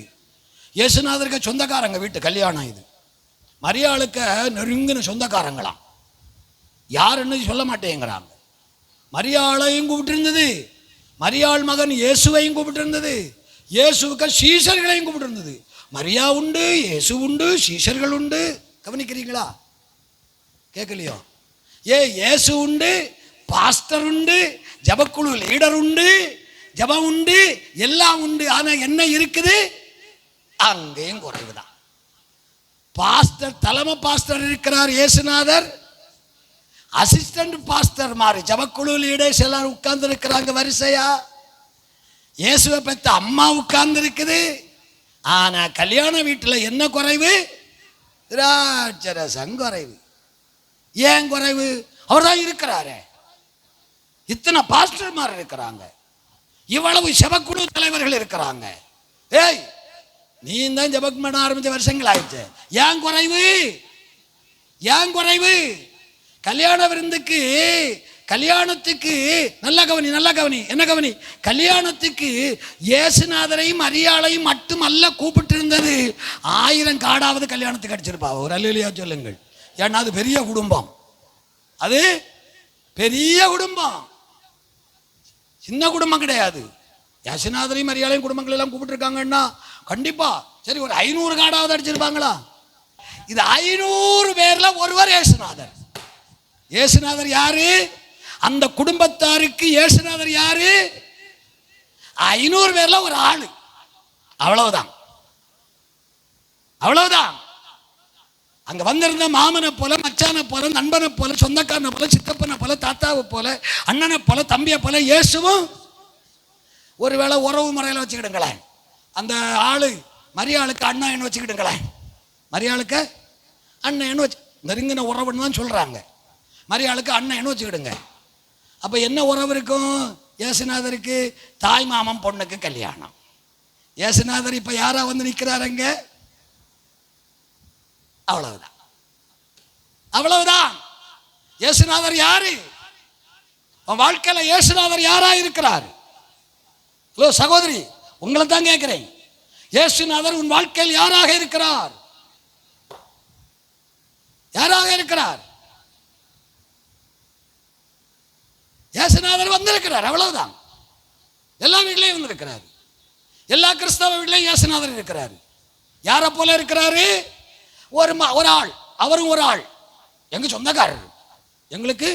இயேசுநாதருக்கு சொந்தக்காரங்க வீட்டு கல்யாணம் இது. மரியாளுக்கு நெருங்கின சொந்தக்காரங்களாம். யாருன்னு சொல்ல மாட்டேங்கிறாங்க. மரியாளையும் கூப்பிட்டு இருந்தது, மரியாள் மகன் இயேசுவையும் கூப்பிட்டு இருந்தது, இயேசுவுக்கு சீஷர்களையும் கூப்பிட்டு இருந்தது. மரியா உண்டு, இயேசு உண்டு, சீஷர்கள் உண்டு. கவனிக்கிறீங்களா? கேட்கலையோ? இயேசு உண்டு, பாஸ்டர் உண்டு, ஜபக்குழு லீடர் உண்டு, ஜபம் உண்டு, எல்லாம் உண்டு. ஆனா என்ன இருக்குது? அங்கேயும் குறைவுதான். பாஸ்டர், தலைமை பாஸ்டர் இருக்கிறார் இயேசுநாதர், அசிஸ்டன்ட் பாஸ்டர் மாதிரி ஜபக்குழு லீடர்ஸ் எல்லாரும் உட்கார்ந்து இருக்கிறாங்க வரிசையா. இயேசுவை பெற்ற அம்மா உட்கார்ந்து இருக்குது. ஆனா கல்யாண வீட்டில் என்ன குறைவு? திராட்சரசம் குறைவு. ஏன் குறைவு? அவர் தான் இருக்கிறாரு. இத்தனை பாஸ்டர்மார் இருக்கிறாங்க, இவ்வளவு ஜபக்குழு தலைவர்கள் இருக்கிறாங்க. ஏய், நீ தான் ஜபம் பண்ண ஆரம்பிச்ச வருஷங்கள் ஆயிடுச்சு. ஏன் குறைவு? ஏன் குறைவு? கல்யாண விருந்துக்கு கல்யாணத்துக்கு நல்ல கவனி என்ன கவனி, கல்யாணத்துக்கு இயேசுநாதரையும் மரியாளையும் மட்டும் அல்ல கூப்பிட்டு இருந்தது, 1000 காடாவது கல்யாணத்துக்கு அடிச்சிருப்பா. ஒரு அல்லேலூயா சொல்லுங்கள். ஏன்னா அது பெரிய குடும்பம், அது பெரிய குடும்பம், சின்ன குடும்பம் கிடையாது. இயேசுநாதரையும் மரியாளையும் குடும்பங்கள் எல்லாம் கூப்பிட்டு இருக்காங்கன்னா கண்டிப்பா சரி ஒரு 500 காடாவது அடிச்சிருப்பாங்களா? இது 500 பேர்ல ஒருவர் இயேசுநாதர். இயேசுநாதர் யாரு? அந்த குடும்பத்தாருக்கு இயேசுநாதர் யாரு? 500 பேர்ல ஒரு ஆளு, அவ்வளவுதான். அங்க வந்திருந்த மாமனை போல, மச்சானை போல, நண்பனை போல, சொந்தக்காரனை போல, சித்தப்பனை போல, தாத்தாவை போல, அண்ணனை போல, தம்பியை போல இயேசுவும் ஒருவேளை உறவு முறையில் வச்சுக்கிடுங்களேன். அந்த ஆளு மரியாளுக்கு அண்ணன் வச்சுக்கிடுங்களேன், மரியாளுக்கு அண்ணன் வச்சு நெருங்கின உறவுன்னு தான் சொல்றாங்க. மரியாளுக்கு அண்ணன் வச்சுக்கிடுங்க. அப்ப என்ன உறவு இருக்கும்? இயேசுநாதருக்கு தாய் மாமன் பொண்ணுக்கு கல்யாணம். இயேசுநாதர் இப்ப யாரா வந்து நிக்கிறாருங்க? அவ்வளவுதான். இயேசுநாதர் யாரு? வாழ்க்கையில இயேசுநாதர் யாரா இருக்கிறார்? ஹலோ சகோதரி, உங்களை தான் கேட்கிறேன். இயேசுநாதர் உன் வாழ்க்கையில் யாராக இருக்கிறார்? இயேசுநாதர் வந்திருக்கிறார், அவ்வளவுதான். எல்லா வீட்லையும் வந்திருக்கிறார். எல்லா கிறிஸ்தவ வீட்லையும் இயேசுநாதர் இருக்கிறார். யாரை போல இருக்கிறாரு? ஒரு ஆள், அவரும் ஒரு ஆள், எங்க சொந்தக்காரர், எங்களுக்கு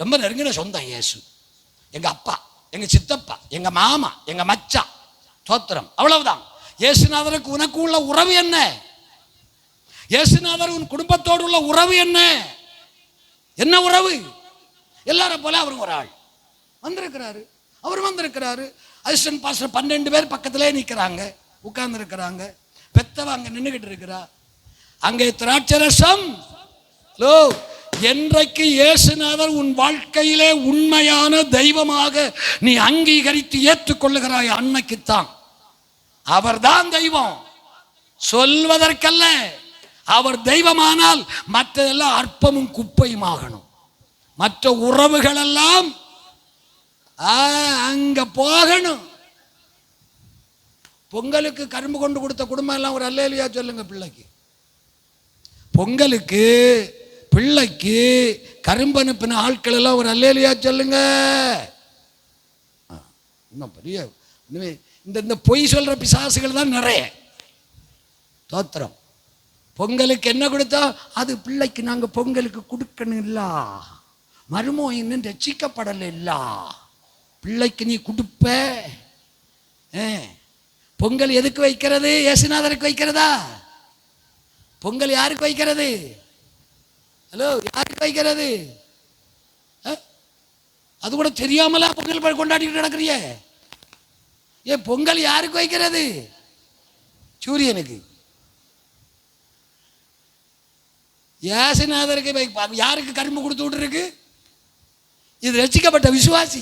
ரொம்ப நெருங்கின சொந்தம் இயேசு. எங்க அப்பா, எங்க சித்தப்பா, எங்க மாமா, எங்க மச்சான், தோத்திரம், அவ்வளவுதான். இயேசுநாதருக்கு உனக்கு உள்ள உறவு என்ன? இயேசுநாதர் உன் குடும்பத்தோடு உள்ள உறவு என்ன? என்ன உறவு? எல்லாரும் போல அவரும் ஒரு ஆள் வந்திருக்கிறாரு. அவர் வந்திருக்கிறாரு. அசிஸ்டன்ட் பாஸ்டர் 12 பேர் பக்கத்திலே நிற்கிறாங்க, உட்கார்ந்து இருக்கிறாங்க. பெத்தவ அங்க நின்றுகிட்டு இருக்கிறா. அங்கே திராட்சரசம். என்றைக்கு இயேசுநாதர் உன் வாழ்க்கையிலே உண்மையான தெய்வமாக நீ அங்கீகரித்து ஏற்றுக்கொள்ளுகிறாய், அன்னைக்குத்தான் அவர்தான் தெய்வம். சொல்வதற்கல்ல, அவர் தெய்வமானால் மற்றதெல்லாம் அற்பமும் குப்பையும் ஆகணும். மற்ற உறவுகள் எல்லாம் அங்க போகணும். பொங்கலுக்கு கரும்பு கொண்டு கொடுத்த குடும்பம் எல்லாம் ஒரு அல்லேலூயா சொல்லுங்க. பிள்ளைக்கு பொங்கலுக்கு பிள்ளைக்கு கரும்பு அனுப்பின ஆட்கள் எல்லாம் ஒரு அல்லேலூயா சொல்லுங்க. இன்னும் பெரிய இந்த பொய் சொல்ற பிசாசுகள் தான் நிறைய. தோத்திரம். பொங்கலுக்கு என்ன கொடுத்தா அது பிள்ளைக்கு நாங்க பொங்கலுக்கு கொடுக்கணும் இல்ல, மருமோ இன்னும் ரட்சிக்கப்படல இல்ல, பிள்ளைக்கு நீ கொடுப்ப. பொங்கல் எதுக்கு வைக்கிறது? இயேசுநாதருக்கு வைக்கிறதா? பொங்கல் யாருக்கு வைக்கிறது? ஹலோ, யாருக்கு வைக்கிறது? அது கூட தெரியாமலா பொங்கல் கொண்டாடிட்டு நடக்கிறிய? ஏன் பொங்கல் யாருக்கு வைக்கிறது? சூரியனுக்கு. இயேசுநாதருக்கு யாருக்கு கரும்பு கொடுத்து விட்டுருக்கு? இது ரட்சிக்கப்பட்ட விசுவாசி,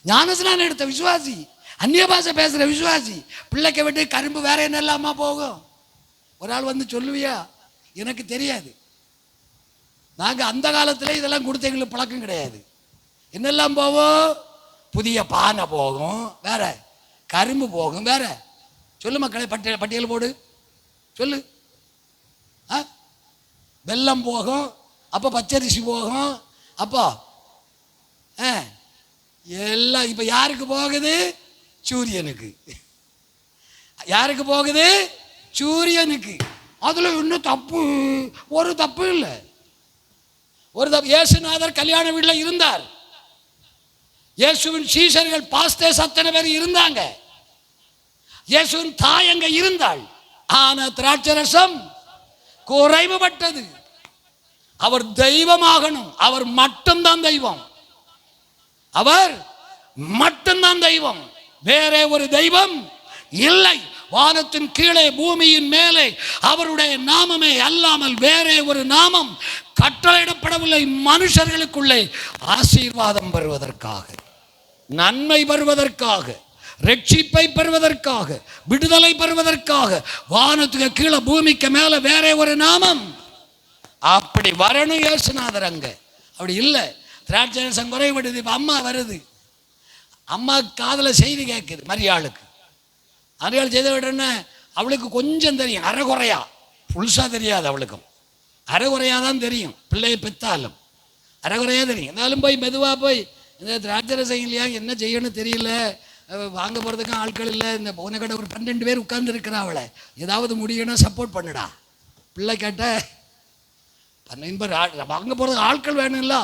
ஞானஸ்நானம் எடுத்த விசுவாசி, அந்நிய பாஷை பேசுற விசுவாசி. பிள்ளைக்க விட்டு கரும்பு வேற என்னெல்லாமா போகும்? ஒரு ஆள் வந்து சொல்லுவியா? எனக்கு தெரியாது. நாங்க அந்த காலத்துல இதெல்லாம் கொடுத்து எங்களுக்கு பழக்கம் கிடையாது. என்னெல்லாம் போவோம்? புதிய பானை போகும், வேற கரும்பு போகும், வேற சொல்லு மக்களை, பட்டியல் போடு சொல்லு. வெல்லம் போகும், அப்போ பச்சரிசி போகும், அப்போ எல்லாம் இப்ப யாருக்கு போகுது? சூரியனுக்கு. யாருக்கு போகுது? சூரியனுக்கு. அதுல இன்னும் தப்பு, ஒரு தப்பு இல்லை. ஒரு தப்பு. இயேசுநாதர் கல்யாண வீட்டில் இருந்தார். இயேசுவின் சீஷர்கள் பாஸ்டர்ஸ் அத்தனை பேர் இருந்தாங்க. இயேசுவின் தாய் அங்க இருந்தாள். ஆனா திராட்சரசம் குறைவுபட்டது. அவர் தெய்வமாகணும். அவர் மட்டும்தான் தெய்வம். அவர் மட்டும்தான் தெய்வம். வேற ஒரு தெய்வம் இல்லை. வானத்தின் கீழே பூமியின் மேலே அவருடைய நாமமே அல்லாமல் வேற ஒரு நாமம் கட்டளையிடப்படவில்லை. மனுஷர்களுக்குள்ளே ஆசீர்வாதம் பெறுவதற்காக, நன்மை பெறுவதற்காக, ரட்சிப்பை பெறுவதற்காக, விடுதலை பெறுவதற்காக வானத்துக்கு கீழே பூமிக்கு மேல வேற ஒரு நாமம். அப்படி வரணும் இயேசுநாதர். அங்க அப்படி இல்லை. திராட்சரசம் குறைபடுது. இப்போ அம்மா வருது, அம்மா காதில் செய்தி கேட்குது மரியாளுக்கு. மரியாள் செய்த உடனே அவளுக்கு கொஞ்சம் தெரியும், அரைகுறையா, புதுசாக தெரியாது அவளுக்கும், அரைகுறையாக தான் தெரியும். பிள்ளையை பெற்றாலும் அரைகுறையாக தெரியும். இருந்தாலும் போய் மெதுவாக போய் இந்த திராட்சரசம் இல்லையா, என்ன செய்யணும்னு தெரியல, வாங்க போகிறதுக்கும் ஆட்கள் இல்லை, இந்த போன கடை ஒரு 12 பேர் உட்கார்ந்து இருக்கிறா, அவளை ஏதாவது முடியணும் சப்போர்ட் பண்ணுடா. பிள்ளை கேட்ட 12 பேர் வாங்க போகிறதுக்கு ஆட்கள் வேணும்ல,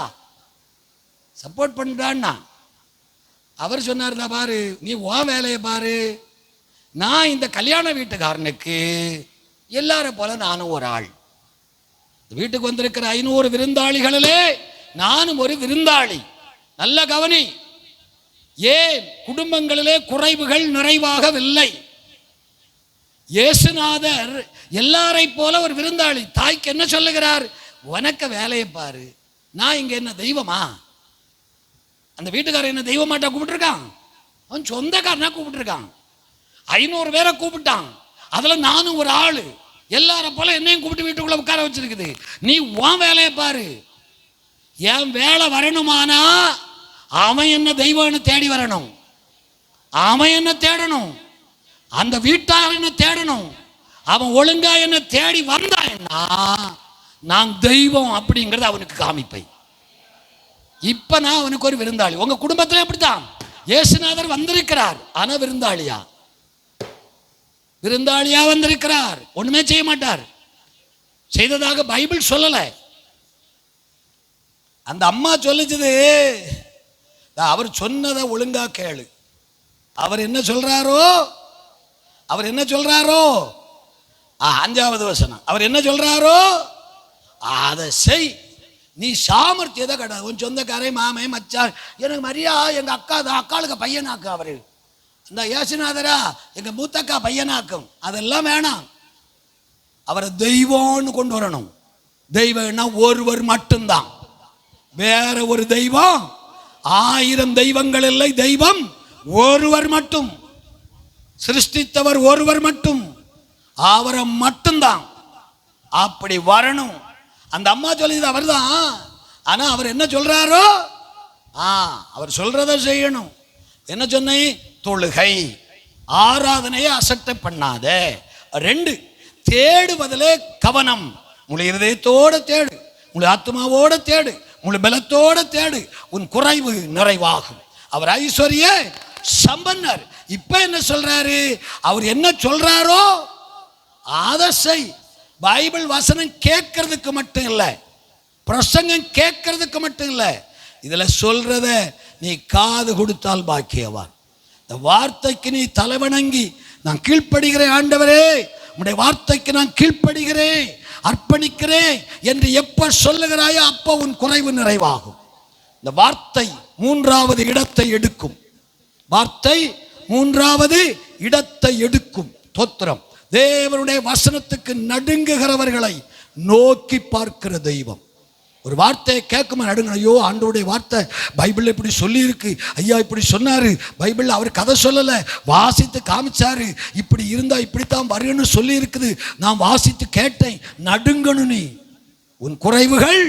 சப்போர்ட் பண்ணுடான்னா. அவர் சொன்னார், தான் பாரு நீ உன் வேலையை பாரு, நான் இந்த கல்யாண வீட்டுக்காரனுக்கு எல்லாரும் போல நானும் ஒரு ஆள். வீட்டுக்கு வந்திருக்கிற 500 விருந்தாளிகளிலே நானும் ஒரு விருந்தாளி. நல்ல கவனி, ஏன் குடும்பங்களிலே குறைவுகள் நிறைவாகவில்லை? இயேசுநாதர் எல்லாரை போல ஒரு விருந்தாளி. தாய்க்கு என்ன சொல்லுகிறார்? உனக்கு வேலையை பாரு, நான் இங்க என்ன தெய்வமா? அந்த வீட்டுக்காரன் என்ன தெய்வமாட்டா கூப்பிட்டுருக்கான்? அவன் சொந்தக்காரனா கூப்பிட்டுருக்கான். 500 பேரை கூப்பிட்டான், அதுல நானும் ஒரு ஆளு. எல்லாரும் போல என்னையும் கூப்பிட்டு வீட்டுக்குள்ள உட்கார வச்சிருக்குது. நீ உன் வேலையை பாரு. என் வேலை வரணுமானா அவன் என்ன தெய்வம்னு தேடி வரணும், அவன் என்ன தேடணும், அந்த வீட்டார் என்ன தேடணும். அவன் ஒழுங்கா என்ன தேடி வந்தான்னா நான் தெய்வம் அப்படிங்கிறத அவனுக்கு காமிப்பேன். இப்ப நான் அவனுக்கு ஒரு விருந்தாளி. உங்க குடும்பத்தில் அப்படித்தான் இயேசுநாதர் வந்திருக்கிறார். ஆனா விருந்தாளியா? விருந்தாளியா வந்திருக்கிறார். ஒண்ணுமே செய்ய மாட்டார். செய்ததாக பைபிள் சொல்லல. அந்த அம்மா சொல்லிச்சது, அவர் சொன்னதை ஒழுங்கா கேளு. அவர் என்ன சொல்றாரோ, அவர் என்ன சொல்றாரோ, 5வது வசனம், அவர் என்ன சொல்றாரோ அதை செய். நீ சாமர்த்தியதை கிடையாது. உன் சொந்தக்காரை மாமே மச்சான், எனக்கு மரியா எங்க அக்கா தான், அக்காளுக்கு பையனாக்கு அவரு, இந்த இயேசுநாதரா எங்க மூத்தக்கா பையனாக்கும், அதெல்லாம் வேணாம். அவரை தெய்வம்னு கொண்டு வரணும். தெய்வம்னா ஒருவர் மட்டும்தான், வேற ஒரு தெய்வம் 1000 தெய்வங்கள் இல்லை. தெய்வம் ஒருவர் மட்டும், சிருஷ்டித்தவர் ஒருவர் மட்டும், அவரை மட்டும்தான். அப்படி வரணும். அந்த அம்மா சொல்லியது அவர் தான். ஆனா அவர் என்ன சொல்றாரோ அவர் சொல்றதை செய்யணும். என்ன சொன்ன? தொழுகை ஆராதனையை அசட்டை பண்ணாத. 2, தேடுவதிலே கவனம். உங்களை இருதயத்தோட தேடு, உங்களை ஆத்மாவோட தேடு, உங்களை பலத்தோட தேடு, உன் குறைவு நிறைவாகும். அவர் ஐஸ்வர்ய சம்பன்னர். இப்ப என்ன சொல்றாரு? அவர் என்ன சொல்றாரோ அதை செய். பைபிள் வசனம் கேட்கறதுக்கு மட்டும் இல்லை, பிரசங்கம் கேட்கறதுக்கு மட்டும் இல்லை, இதுல சொல்றத நீ காது கொடுத்தால் பாக்கியவான். இந்த வார்த்தைக்கு நீ தலைவணங்கி, நான் கீழ்ப்படுகிறேன் ஆண்டவரே, உம்முடைய வார்த்தைக்கு நான் கீழ்ப்படுகிறேன், அர்ப்பணிக்கிறேன் என்று எப்ப சொல்லுகிறாயோ அப்ப உன் குறைவு நிறைவாகும். இந்த வார்த்தை 3வது இடத்தை எடுக்கும். வார்த்தை 3வது இடத்தை எடுக்கும். தோத்திரம். தேவனுடைய வசனத்துக்கு நடுங்குகிறவர்களை நோக்கி பார்க்கிற தெய்வம். ஒரு வார்த்தையை கேட்குமா நடுங்க. ஐயோ, ஆண்டவருடைய வார்த்தை பைபிள் இப்படி சொல்லி இருக்கு, ஐயா இப்படி சொன்னாரு, பைபிள் அவர் கதை சொல்லலை, வாசித்து காமிச்சாரு, இப்படி இருந்தா இப்படித்தான் வருன்னு சொல்லி இருக்குது, நான் வாசித்து கேட்டேன். நடுங்கணும். நீ உன் குறைவுகள்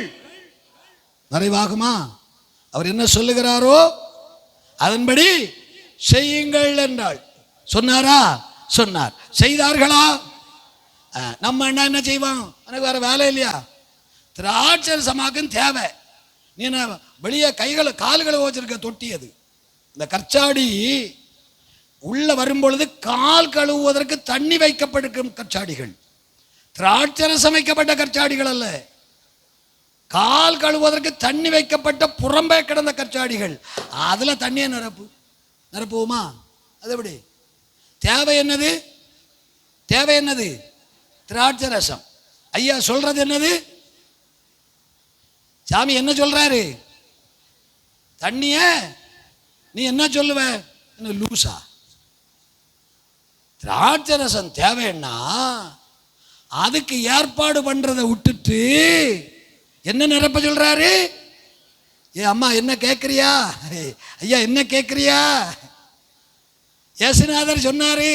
நிறைவாகுமா? அவர் என்ன சொல்லுகிறாரோ அதன்படி செய்யுங்கள் என்றாள். சொன்னாரா? சொன்னார். செய்தார்களா? நம்ம என்ன செய்வோம்? எனக்கு வேற வேலை இல்லையா? திராட்சரசமாக்கும் தேவை. நீ வெளியே கைகளை கால்களை வச்சிருக்க தொட்டி, அது இந்த கற்சாடி உள்ள வரும்பொழுது கால் கழுவுவதற்கு தண்ணி வைக்கப்பட்டிருக்கும் கற்சாடிகள், திராட்சரசம் வைக்கப்பட்ட கற்சாடிகள் அல்ல. கால் கழுவுவதற்கு தண்ணி வைக்கப்பட்ட புறம்பே கிடந்த கற்சாடிகள். அதுல தண்ணியை நிரப்புவோமா? அது எப்படி? தேவை என்னது? தேவை என்னது? திராட்சரசம். ஐயா சொல்றது என்னது? சாமி என்ன சொல்றாரு? தண்ணிய நீ என்ன சொல்லுவ? என்ன லூசா? திராட்சரசம் தேவைன்னா அதுக்கு ஏற்பாடு பண்றதை விட்டுட்டு என்ன நிரப்ப சொல்றாரு? ஏ அம்மா என்ன கேட்கிறியா? ஐயா என்ன கேட்கிறியா? இயேசுநாதர் சொன்னாரு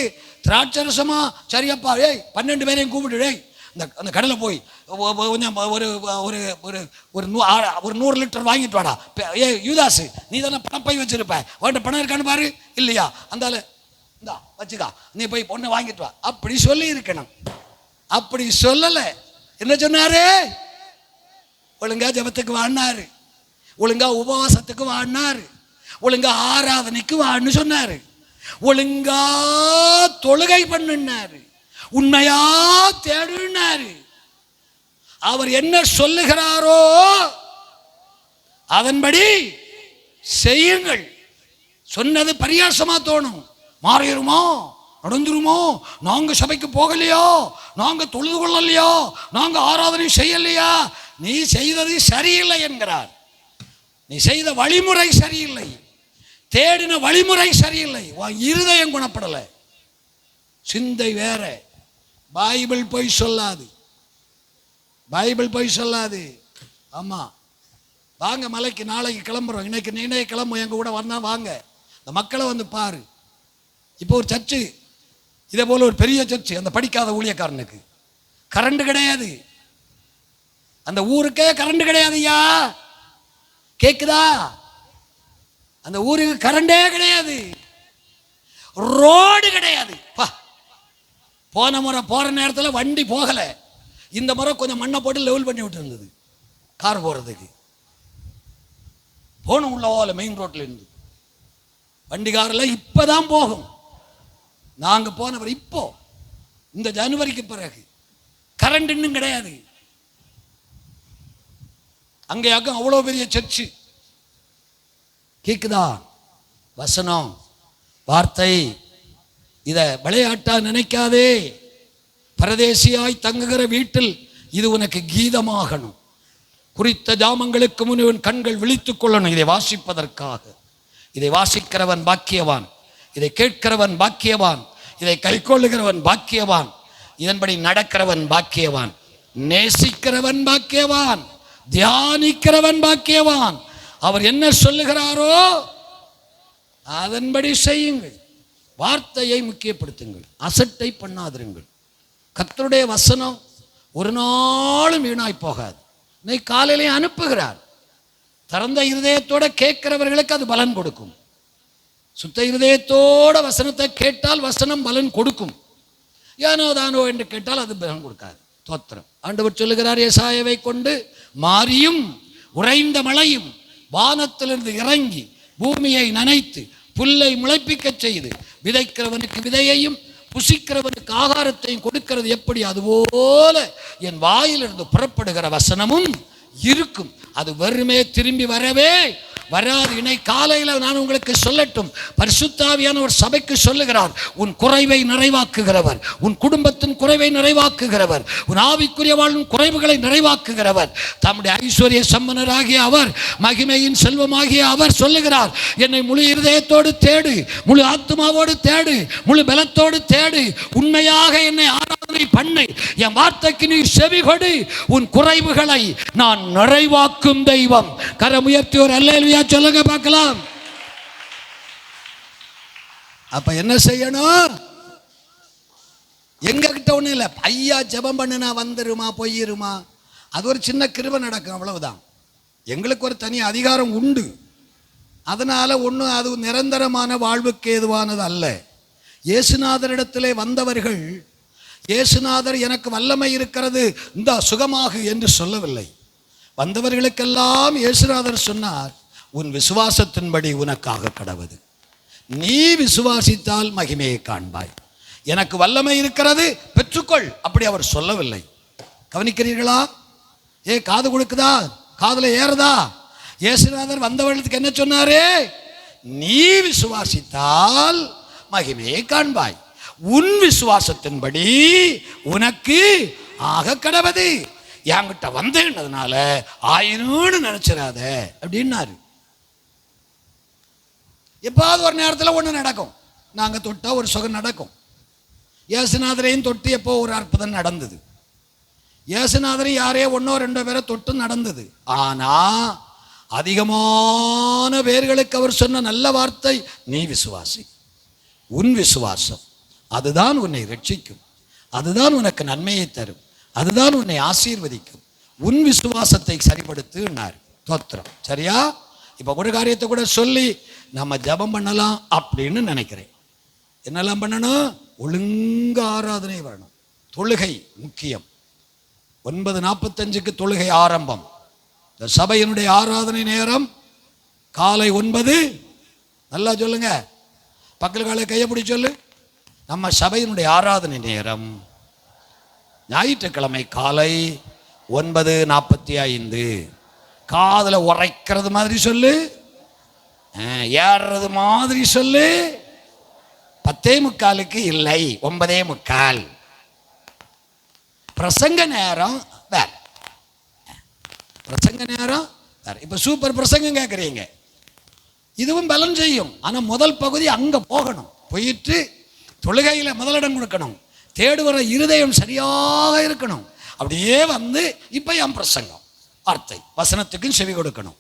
திராட்சரசமா? சரியப்பா, ஏய் 12 பேரையும் கூப்பிட்டு, அந்த கடையில் போய் கொஞ்சம் ஒரு ஒரு ஒரு ஒரு 100 லிட்டர் வாங்கிட்டு வாடா. யூதாசு, நீ தானே பணம் போய் வச்சிருப்ப, அவன்கிட்ட பணம் இருக்கான்னு பாரு. இல்லையா? அந்தால இந்தா வச்சுக்கா, நீ போய் பொண்ணை வாங்கிட்டு வா. அப்படி சொல்லி இருக்கணும். அப்படி சொல்லலை. என்ன சொன்னாரு? ஒழுங்கா ஜபத்துக்கு வாடினாரு, ஒழுங்கா உபவாசத்துக்கு வாடினாரு, ஒழுங்கா ஆராதனைக்கு வான்னு சொன்னாரு, ஒழுங்கா தொழுகை பண்ணுனாரு, உண்மையா தேடுனாரு. அவர் என்ன சொல்லுகிறாரோ அதன்படி செய்யுங்கள். சொன்னது பரியாசமா தோணும். மாறிடுமோ, நடந்துருமோ, நாங்க சபைக்கு போகலையோ, நாங்க தொழுது கொள்ளலையோ, நாங்க ஆராதனை செய்யலையா? நீ செய்தது சரியில்லை என்கிறார். நீ செய்த வழிமுறை சரியில்லை, தேடின வழிமுறை சரியில்லை, இருதயம் குணப்படலை, சிந்தை வேற. பைபிள் போய் சொல்லாது, பைபிள் போய் சொல்லாது. ஆமா, வாங்க மலைக்கு, நாளைக்கு கிளம்புறோம், இன்னைக்கு கிளம்பும், எங்க கூட வந்தா வாங்க, இந்த மக்களை வந்து பாரு. இப்போ ஒரு சர்ச்சு, இதே போல ஒரு பெரிய சர்ச்சு, அந்த படிக்காத ஊழியக்காரனுக்கு கரண்ட் கிடையாது, அந்த ஊருக்கே கரண்ட் கிடையாதுயா. கேக்குதா? அந்த ஊருக்கு கரண்டே கிடையாது, ரோடு கிடையாது. போன முறை போற நேரத்தில் வண்டி போகல, இந்த முறை கொஞ்சம் மண்ணை போட்டு லெவல் பண்ணி விட்டு இருந்தது கார் போறதுக்கு. போன உள்ள மெயின் ரோட்ல இருந்து வண்டி காரில் இப்பதான் போகும். நாங்க போனவர் இப்போ இந்த ஜனவரிக்கு பிறகு கரண்ட் இன்னும் கிடையாது. அங்கேயாக்கும் அவ்வளோ பெரிய சர்ச்சு. கேக்குதா? வசனம், வார்த்தை, இத விளையாட்டா நினைக்காதே. பரதேசியாய் தங்குகிற வீட்டில் இது உனக்கு கீதமாகணும். குறித்த ஜாமங்களுக்கு முன் உன் கண்கள் விழித்துக் கொள்ளணும். இதை வாசிப்பதற்காக. இதை வாசிக்கிறவன் பாக்கியவான், இதை கேட்கிறவன் பாக்கியவான், இதை கைக்கொள்ளுகிறவன் பாக்கியவான், இதன்படி நடக்கிறவன் பாக்கியவான், நேசிக்கிறவன் பாக்கியவான், தியானிக்கிறவன் பாக்கியவான். அவர் என்ன சொல்லுகிறாரோ அதன்படி செய்யுங்கள். வார்த்தையை முக்கியப்படுத்துங்கள், அசட்டை பண்ணாதிருங்கள். கர்த்தருடைய வசனம் ஒரு நாளும் வீணாய் போகாது. இன்னைக்கு காலையிலே அனுப்புகிறார். திறந்த இருதயத்தோட கேட்கிறவர்களுக்கு அது பலன் கொடுக்கும். சுத்த இருதயத்தோட வசனத்தை கேட்டால் வசனம் பலன் கொடுக்கும். ஏனோ தானோ என்று கேட்டால் அது பலன் கொடுக்காது. தோத்திரம். ஆண்டவர் சொல்லுகிறார், ஏசாயாவை கொண்டு மாரியும் உறைந்த மழையும் வானத்திலிருந்து இறங்கி பூமியை நனைத்து புல்லை முளைப்பிக்க செய்து விதைக்கிறவனுக்கு விதையையும் புசிக்கிறவனுக்கு ஆகாரத்தையும் கொடுக்கிறது எப்படி, அதுபோல என் வாயிலிருந்து புறப்படுகிற வசனமும் இருக்கும். அது வெறுமே திரும்பி வரவே வராது. இன்னை காலையில் நான் உங்களுக்கு சொல்லட்டும், பரிசுத்த ஆவியானவர் சபைக்கு சொல்லுகிறார், உன் குறைவை நிறைவாக்குகிறவர், உன் குடும்பத்தின் குறைவை நிறைவாக்குகிறவர், உன் ஆவிக்குரிய வாழும் குறைவுகளை நிறைவாக்குகிறவர், தம்முடைய ஐஸ்வர்ய சம்பனராகிய அவர், மகிமையின் செல்வமாகிய அவர் சொல்லுகிறார், என்னை முழு இருதயத்தோடு தேடு, முழு ஆத்மாவோடு தேடு, முழு பலத்தோடு தேடு, உண்மையாக என்னை ஆராதனை பண்ணு, என் வார்த்தைக்கு நீ செவி கொடு, உன் குறைவுகளை நான் நிறைவாக்கும் தெய்வம். கரமுயர்த்தி ஒரு அல்லேலூயா சொல்லுங்க பார்க்கலாம். அப்ப என்ன செய்யணும்? எங்க கிட்ட ஒண்ணு இல்ல, ஐயா ஜெபம் பண்ணுனா வந்துருமா போயிருமா, அது ஒரு சின்ன கிருபை நடக்கும், அவ்வளவுதான். எங்களுக்கு ஒரு தனி அதிகாரம் உண்டு. அதனால ஒன்றும் அது நிரந்தரமான வாழ்வுக்கு ஏதுவானது அல்ல. இயேசுநாதரிடத்திலே வந்தவர்கள், இயேசுநாதர் எனக்கு வல்லமை இருக்கிறது இந்த சுகமாகு என்று சொல்லவில்லை. வந்தவர்களுக்கெல்லாம் இயேசுநாதர் சொன்னார், உன் விசுவாசத்தின்படி உனக்காக கடவுது, நீ விசுவாசித்தால் மகிமையை காண்பாய், எனக்கு வல்லமை இருக்கிறது பெற்றுக்கொள், அப்படி அவர் சொல்லவில்லை. கவனிக்கிறீர்களா? காது கொடுக்குதா? காதுல ஏறுதா? இயேசுநாதர் வந்தவர்களுக்கு என்ன சொன்னாரு? நீ விசுவாசித்தால் மகிமையை காண்பாய், உன் விசுவாசத்தின்படி உனக்கு ஆக கடவுது. என்கிட்ட வந்ததுனால ஆயிரம்னு நினைச்சிடாத அப்படின்னாரு. எப்பாவது ஒரு நேரத்தில் ஒன்று நடக்கும், நாங்கள் தொட்டா ஒரு சுகம் நடக்கும். இயேசுநாதரையும் தொட்டு எப்போ ஒரு அற்புதம் நடந்தது. இயேசுநாதரையும் யாரையோ ஒன்றோ ரெண்டோ பேரை தொட்டு நடந்தது. ஆனா அதிகமான பேர்களுக்கு அவர் சொன்ன நல்ல வார்த்தை, நீ விசுவாசி, உன் விசுவாசம் அதுதான் உன்னை ரட்சிக்கும், அதுதான் உனக்கு நன்மையை தரும், அதுதான் உன்னை ஆசீர்வதிக்கும். உன் விசுவாசத்தை சரிபடுத்துனார். தோத்திரம். சரியா? இப்போ ஒரு காரியத்தை கூட சொல்லி நம்ம ஜெபம் பண்ணலாம் அப்படின்னு நினைக்கிறேன். என்னெல்லாம் பண்ணணும்? ஒழுங்கு ஆராதனை வரணும். தொழுகை முக்கியம். 9:45 தொழுகை ஆரம்பம். இந்த சபையினுடைய ஆராதனை நேரம் காலை 9. நல்லா சொல்லுங்க, பக்கத்து காலை கையை பிடி சொல்லு. நம்ம சபையினுடைய ஆராதனை நேரம் ஞாயிற்றுக்கிழமை காலை 9:45. காதில் உரைக்கிறது மாதிரி சொல்லு, ஏறுறது மாதிரி சொல்லு. 10:45 இல்லை, 9:45. பிரசங்க நேரம் வேற, பிரசங்க நேரம் வேற. இப்போ சூப்பர் பிரசங்கம் கேட்குறீங்க, இதுவும் பலன் செய்யும். ஆனால் முதல் பகுதி அங்கே போகணும். போயிட்டு தொழுகையில் முதலிடம் கொடுக்கணும். தேடுவர இருதயம் சரியாக இருக்கணும். அப்படியே வந்து இப்போ என் பிரசங்கம் வார்த்தை வசனத்துக்கும் செவி கொடுக்கணும்.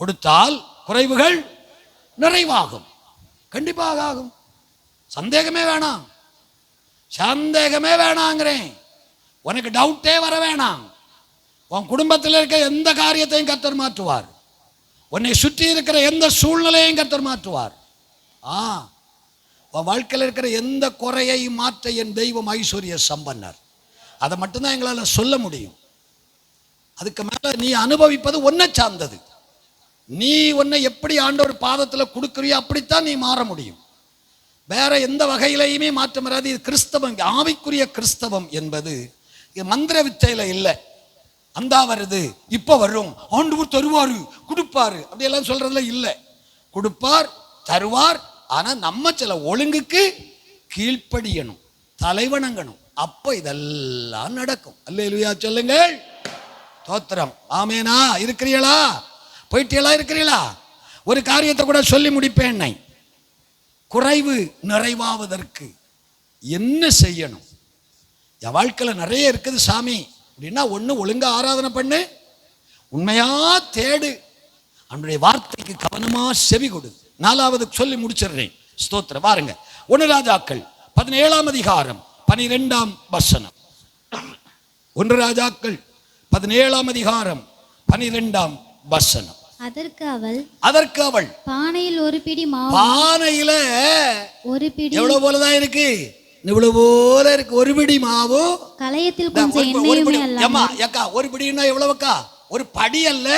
கொடுத்தால் குறைவுகள் நிறைவாகும். கண்டிப்பாக ஆகும். சந்தேகமே வேணாம், சந்தேகமே வேணாங்கிறேன். உனக்கு டவுட்டே வர வேணாம். உன் குடும்பத்தில் இருக்க எந்த காரியத்தையும் கர்த்தர் மாற்றுவார். உன்னை சுற்றி இருக்கிற எந்த சூழ்நிலையும் கர்த்தர் மாற்றுவார். உன் வாழ்க்கையில் இருக்கிற எந்த குறையையும் மாற்ற என் தெய்வம் ஐஸ்வர்ய சம்பன்னர். அதை மட்டும்தான் எங்களால் சொல்ல முடியும். அதுக்கு மேலே நீ அனுபவிப்பது ஒன்றை சார்ந்தது. நீ உன்னை எப்படி ஆண்டவர் பாதத்தில் கொடுக்குறியோ அப்படித்தான் நீ மாற முடியும். வேற எந்த வகையிலையுமே மாற்றம் வராது. இது கிறிஸ்தவம், ஆவிக்குரிய கிறிஸ்தவம் என்பது மந்திர வித்தையில இல்லை. அந்தா வருது, இப்போ வரும், ஆண்டவர் தருவாரு கொடுப்பாரு அப்படியெல்லாம் சொல்றதுல இல்லை. கொடுப்பார், தருவார். ஆனால் நம்ம சில ஒழுங்குக்கு கீழ்ப்படியணும், தலைவணங்கணும். அப்போ இதெல்லாம் நடக்கும். அல்லேலூயா சொல்லுங்கள். தோத்திரம். ஆமேனா? இருக்கிறீங்களா? போயிட்டீங்களா? இருக்கிறீங்களா? ஒரு காரியத்தை கூட சொல்லி முடிப்பேன். குறைவு நிறைவாவதற்கு என்ன செய்யணும்? என் வாழ்க்கையில் நிறைய இருக்குது சாமி அப்படின்னா, ஒன்று ஒழுங்கா ஆராதனை பண்ணு, உண்மையா தேடு, அவனுடைய வார்த்தைக்கு கவனமா செவி கொடு. 4வது சொல்லி முடிச்சிடுறேன். ஸ்தோத்திரம். பாருங்க, 1 ராஜாக்கள் 17ஆம் அதிகாரம் 12ஆம் வசனம். 1 ராஜாக்கள் 17ஆம் அதிகாரம் 12ஆம் வசனம். அதற்கு அவள் பானையில் ஒரு பிடி மாவு, பானையில ஒரு பிடி எவ்வளவு போலதான் இருக்கு, இவ்வளவு போல இருக்கு. ஒரு பிடி மாவு, கலயத்தில் கொஞ்சம் எண்ணெயுமே அல்ல. ஏக்கா ஒரு பிடின்னா எவ்வளவுக்கா? ஒரு படி அல்ல,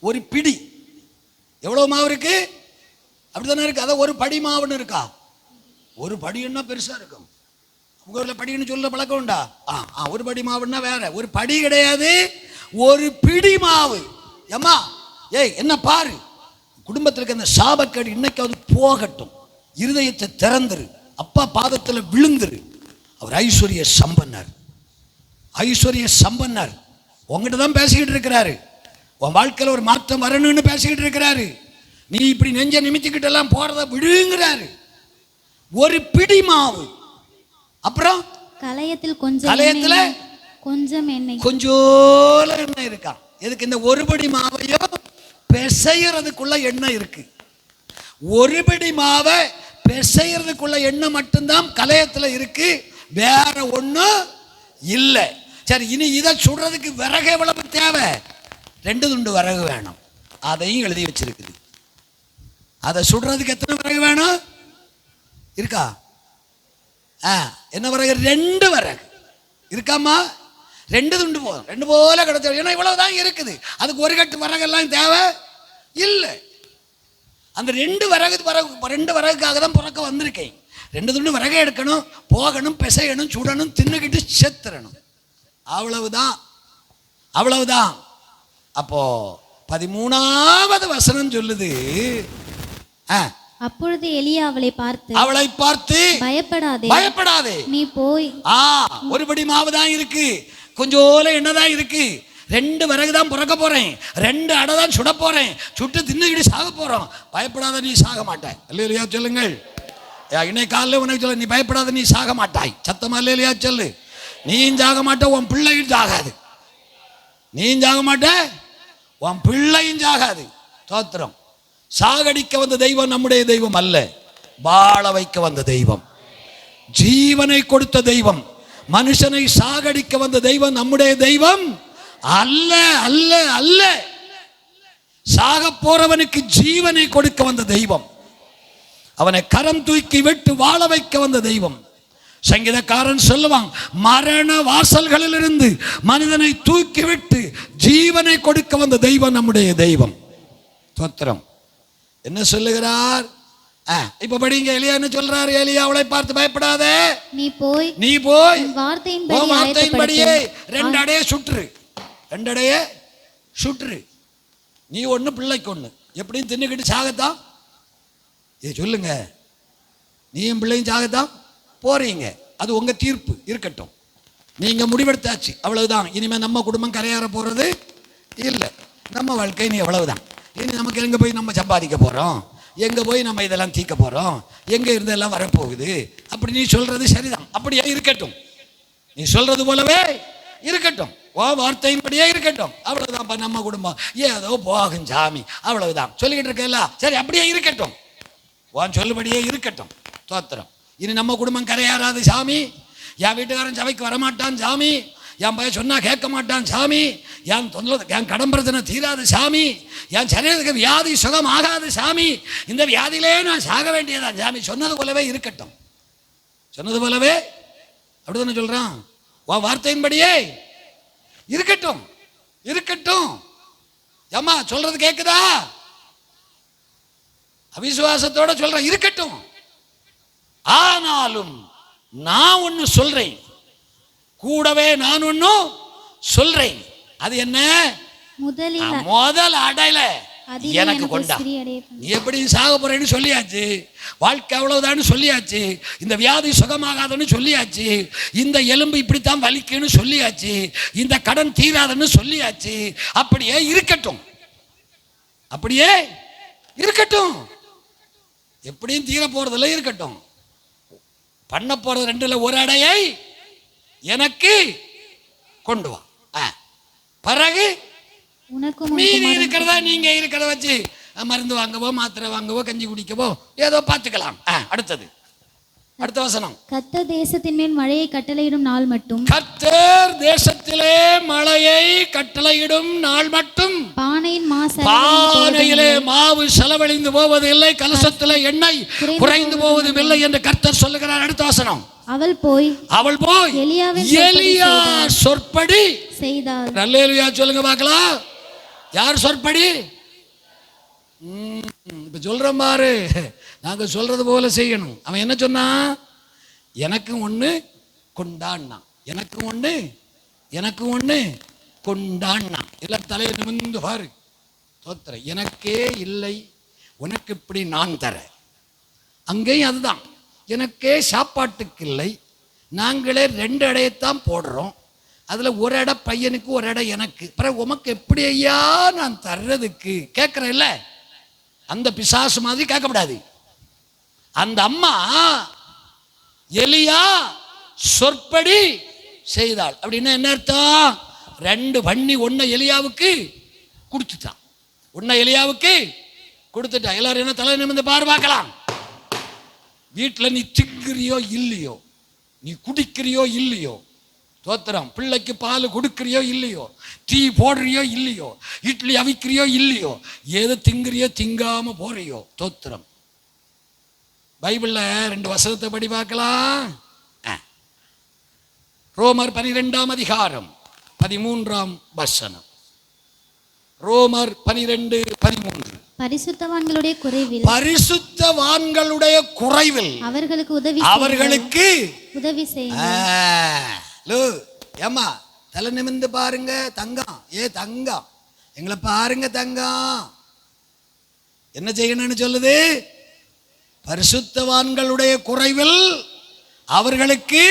ஒரு பிடி. எவ்வளவு மாவு இருக்கு? அப்படித்தானே இருக்கு. அதான் ஒரு படி மாவுன்னு இருக்கா? ஒரு படின்னா பெருசா இருக்கும். உங்க ஊர்ல படின்னு சொல்ல பழக்கம் உண்டா? ஒரு படி மாவுன்னா வேற. ஒரு படி கிடையாது, ஒரு பிடி மாவு. ஏம்மா, ஏய் என்ன பாரு, குடும்பத்திற்கு அந்த சாபக்கேடு இன்னைக்காவது போகட்டும். இருதயத்தை திறந்துரு, அப்பா பாதத்தில் விழுந்துரு. அவர் ஐஸ்வர்ய சம்பன்னர், ஐஸ்வர்ய சம்பன்னர். உங்ககிட்ட தான் பேசிக்கிட்டு இருக்கிறாரு. உன் வாழ்க்கையில் ஒரு மாற்றம் வரணும்னு பேசிக்கிட்டு இருக்கிறாரு. நீ இப்படி நெஞ்ச நிமித்திக்கிட்டு எல்லாம் போறத விடுங்கிறாரு. ஒரு பிடி மாவு, அப்புறம் கலயத்தில் கொஞ்சம் எண்ணெய், கொஞ்சோல எண்ணெய் இருக்கா? எதுக்கு? இந்த ஒரு படி மாவையோ பிசையறதுக்குள்ள எண்ணெய் இருக்கு. ஒரு படி மாவை பிசையறதுக்குள்ள எண்ணெய் மட்டும்தான் கலயத்துல இருக்கு, வேற ஒண்ணும் இல்லை. சரி, இனி இதை சுடுறதுக்கு விறகு எவ்வளவு தேவை? 2 துண்டு விறகு வேணும். அதையும் எழுதி வச்சிருக்குது. அதை சுடுறதுக்கு எத்தனை விறகு வேணும்? இருக்கா? என்ன விறகு? 2 விறகு இருக்காமா? 2 துண்டு போதும். 2 போல கிடைச்ச. ஏன்னா இவ்வளவுதான் இருக்குது. அதுக்கு ஒரு கட்டு விறகெல்லாம் தேவை இல்லை. அந்த 2 விறகுக்காக தான் பிறக்க வந்திருக்கேன். 2 துண்டு விறகு எடுக்கணும், போகணும், பிசையணும், சுடணும், தின்னுக்கிட்டு செத்துறணும். அவ்வளவுதான், அவ்வளவுதான். அப்போ 13வது வசனம் சொல்லுது, அப்பொழுது எலியா அவளை பார்த்து பயப்படாதே, நீ போய். ஒரு படி மாவு தான் இருக்கு, கொஞ்சோல என்னதான் இருக்கு, 2 விறகு தான் பிறக்க போறேன், 2 அடை தான் சுட போறேன், சுட்டு தின்னுக்கிட்டு சாக போறோம். பயப்படாத, நீ சாக மாட்டாய். இல்லையா சொல்லுங்கள். இன்னைக்கு காலையில் உனக்கு சொல்ல, நீ பயப்படாத, நீ சாக மாட்டாய். சத்தமா இல்லையா சொல்லு. நீயும் சாக மாட்ட, உன் பிள்ளையும் சாகாது. நீயும் சாக மாட்ட, உன் பிள்ளையும் சாகாது. தோத்திரம். சாகடிக்க வந்த தெய்வம் நம்முடைய தெய்வம் அல்ல, வாழ வைக்க வந்த தெய்வம், ஜீவனை கொடுத்த தெய்வம், மனுஷனை சாகடிக்க வந்த தெய்வம் நம்முடைய தெய்வம் அல்ல அல்ல அல்ல. சாக போறவனுக்கு ஜீவனை கொடுக்க வந்த தெய்வம். அவனை கரம் தூக்கி விட்டு வாழ வைக்க வந்த தெய்வம். சங்கீதக்காரன் சொல்லுவான், மரண வாசல்களில் இருந்து மனிதனை தூக்கி விட்டு ஜீவனை கொடுக்க வந்த தெய்வம் நம்முடைய தெய்வம். ஸ்தோத்திரம். என்ன சொல்லுகிறார்? இப்ப படிங்க. எலியா என்ன சொல்றாரு? எலியா அவளை பார்த்து பயப்படாதே, நீ போய் வார்த்தையின்படியே 2 அடைய சுற்று, 2 அடைய சுற்று. நீ ஒண்ணு பிள்ளைக்கு ஒண்ணு, எப்படியும் தின்னுக்கிட்டு சாகத்தான் சொல்லுங்க. நீயும் பிள்ளையும் சாகத்தான் போறீங்க. அது உங்க தீர்ப்பு இருக்கட்டும். நீங்க முடிவெடுத்தாச்சு, அவ்வளவுதான். இனிமே நம்ம குடும்பம் கரையாற போறது இல்லை. நம்ம வாழ்க்கை நீ அவ்வளவுதான். இனி நமக்கு எங்க போய் நம்ம சம்பாதிக்க போறோம், எங்க போய் நம்ம இதெல்லாம் தீர்க்க போறோம், எங்க இருந்து எல்லாம் வரப்போகுது. அப்படி நீ சொல்றது சரிதான், அப்படியே இருக்கட்டும். நீ சொல்றது போலவே இருக்கட்டும், வார்த்தையின்படியே இருக்கட்டும். அவ்வளவுதான். நம்ம குடும்பம் ஏதோ போகும் சாமி, அவ்வளவுதான் சொல்லிக்கிட்டு இருக்கல. சரி, அப்படியே இருக்கட்டும், வான் சொல்லுபடியே இருக்கட்டும். ஸ்தோத்திரம். இனி நம்ம குடும்பம் கரையாறாது சாமி. என் வீட்டுக்காரன் சபைக்கு வரமாட்டான் சாமி. என் பையன் சொன்னா கேட்க மாட்டான் சாமி. என் கடன் பிரச்சனை தீராது சாமி. என் சரீரத்துக்கு வியாதி சுகம் ஆகாது சாமி. இந்த வியாதியிலே நான் சாக வேண்டியதான் சாமி. சொன்னது போலவே இருக்கட்டும், சொன்னது போலவே. அப்படிதானே சொல்றான். வார்த்தையின்படியே இருக்கட்டும், இருக்கட்டும். ஏம்மா சொல்றது கேக்குதா? அவிசுவாசத்தோட சொல்றேன், இருக்கட்டும். ஆனாலும் நான் ஒன்னு சொல்றேன், கூடவே நான் ஒன்னு சொல்றேன். அது என்ன? முதல் அடையில எனக்கு கொண்டா. நீ எப்படி சாக போறேன்னு சொல்லியாச்சு, வாழ்க்கை அவ்வளவுதான் சொல்லியாச்சு, இந்த வியாதி சுகமாகாதுன்னு சொல்லியாச்சு, இந்த எலும்பு இப்படித்தான் வலிக்குன்னு சொல்லியாச்சு, இந்த கடன் தீராதுன்னு சொல்லியாச்சு. அப்படியே இருக்கட்டும், அப்படியே இருக்கட்டும். எப்படியும் தீர போறதுல இருக்கட்டும். பண்ண போறது 2ல் 1 அடையை எனக்கு கொண்டு வா. பிறகு மீதி இருக்கிறதா நீங்க இருக்கிறத வச்சு மருந்து வாங்கவோ, மாத்திரை வாங்கவோ, கஞ்சி குடிக்கவோ ஏதோ பார்த்துக்கலாம். அடுத்தது, அடுத்த வசனம். கர்த்தர் தேசத்தின் மேல் மழையை கட்டளையிடும் நாள் மட்டும், கர்த்தர் தேசத்திலே மழையை கட்டளையிடும் நாள் மட்டும் பானையிலே மாவு செலவழிந்து போவது இல்லை, கலசத்திலே எண்ணெய் குறைந்து போவதும் இல்லை என்று கர்த்தர் சொல்லுகிறார். அடுத்த வசனம். அவள் போய் எலியா சொற்படி செய்தாள். அல்லேலூயா சொல்லுங்க பார்க்கலாம். யார் சொற்படி? இப்ப சொல்ற பாரு, நாங்க சொல்றது போல செய்யணும். அவன் என்ன சொன்னா? எனக்கு ஒண்ணு கொண்டான்னா, எனக்கு ஒண்ணு கொண்டான்னா. எல்லாம் தலையை நிமிர்ந்து பாரு. தோத்திர எனக்கே இல்லை, உனக்கு இப்படி நான் தர. அங்கேயும் அதுதான், எனக்கே சாப்பாட்டுக்கு இல்லை, நாங்களே 2 அடையத்தான் போடுறோம், அதுல 1 அடை பையனுக்கு 1 அடை எனக்கு, பிறகு உமக்கு எப்படி ஐயா நான் தர்றதுக்கு கேட்கிறேன் இல்ல. அந்த பிசாசு மாதிரி கேட்கக்கூடாது. அந்த அம்மா எலியா சொற்படி செய்தாள். அப்படின்னா என்ன அர்த்தம்? 2 பண்ணி 1 எலியாவுக்கு கொடுத்துட்டான், 1 எலியாவுக்கு கொடுத்துட்டான். எல்லாரும் என்ன தலை நிமிர்ந்து பாரு பார்க்கலாம். வீட்டில் நீ திங்குறியோ இல்லையோ, நீ குடிக்கிறியோ இல்லையோ, தோத்திரம், பிள்ளைக்கு பால் கொடுக்கிறியோ இல்லையோ, டீ போடுறியோ இல்லையோ, இட்லி அவிக்கிறியோ இல்லையோ, ஏதோ திங்குறியோ திங்காம போறியோ, தோத்திரம். பைபிள்ல 2 வசனத்தை படி பார்க்கலாம். ரோமர் 12ஆம் அதிகாரம் 13ஆம் வசனம். ரோமர் 12:13. பரிசுத்தவான்களுடைய குறைவில் அவர்களுக்கு உதவி செய்யுங்கள். ஏம்மா தலை நிமிர்ந்து பாருங்க தங்கம். தங்கம், எங்களை பாருங்க தங்கம். என்ன செய்யணும்னு சொல்லுது? பரிசுத்தவான்களுடைய குறைவில் அவர்களுக்கு,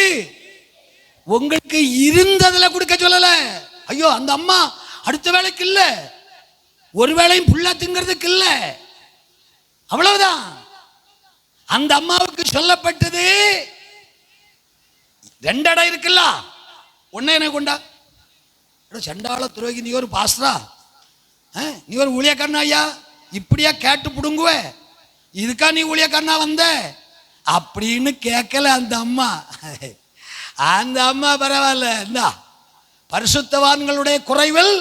உங்களுக்கு இருந்ததுல கொடுக்க சொல்லல. ஐயோ அந்த அம்மா அடுத்த வேளைக்கு இல்ல, ஒரு வேளையும் புள்ள திங்கிறதுக்கு இல்ல, அவ்வளவுதான். அந்த அம்மாவுக்கு சொல்லப்பட்டது 2 அடை இருக்குல்ல, 1 எனக்கு கொண்டா. சண்டாள துரோகி, நீ ஒரு பாஸ்டரா, நீ ஒரு ஊழியக்காரனா ஐயா, இப்படியா கேட்டு புடுங்குவ, இதுக்கா நீ ஊழியக்காரனா வந்த அப்படின்னு கேட்கல அந்த அம்மா. அந்த அம்மா பரவாயில்ல. இந்தா பரிசுத்தவான்களுடைய குறைவில்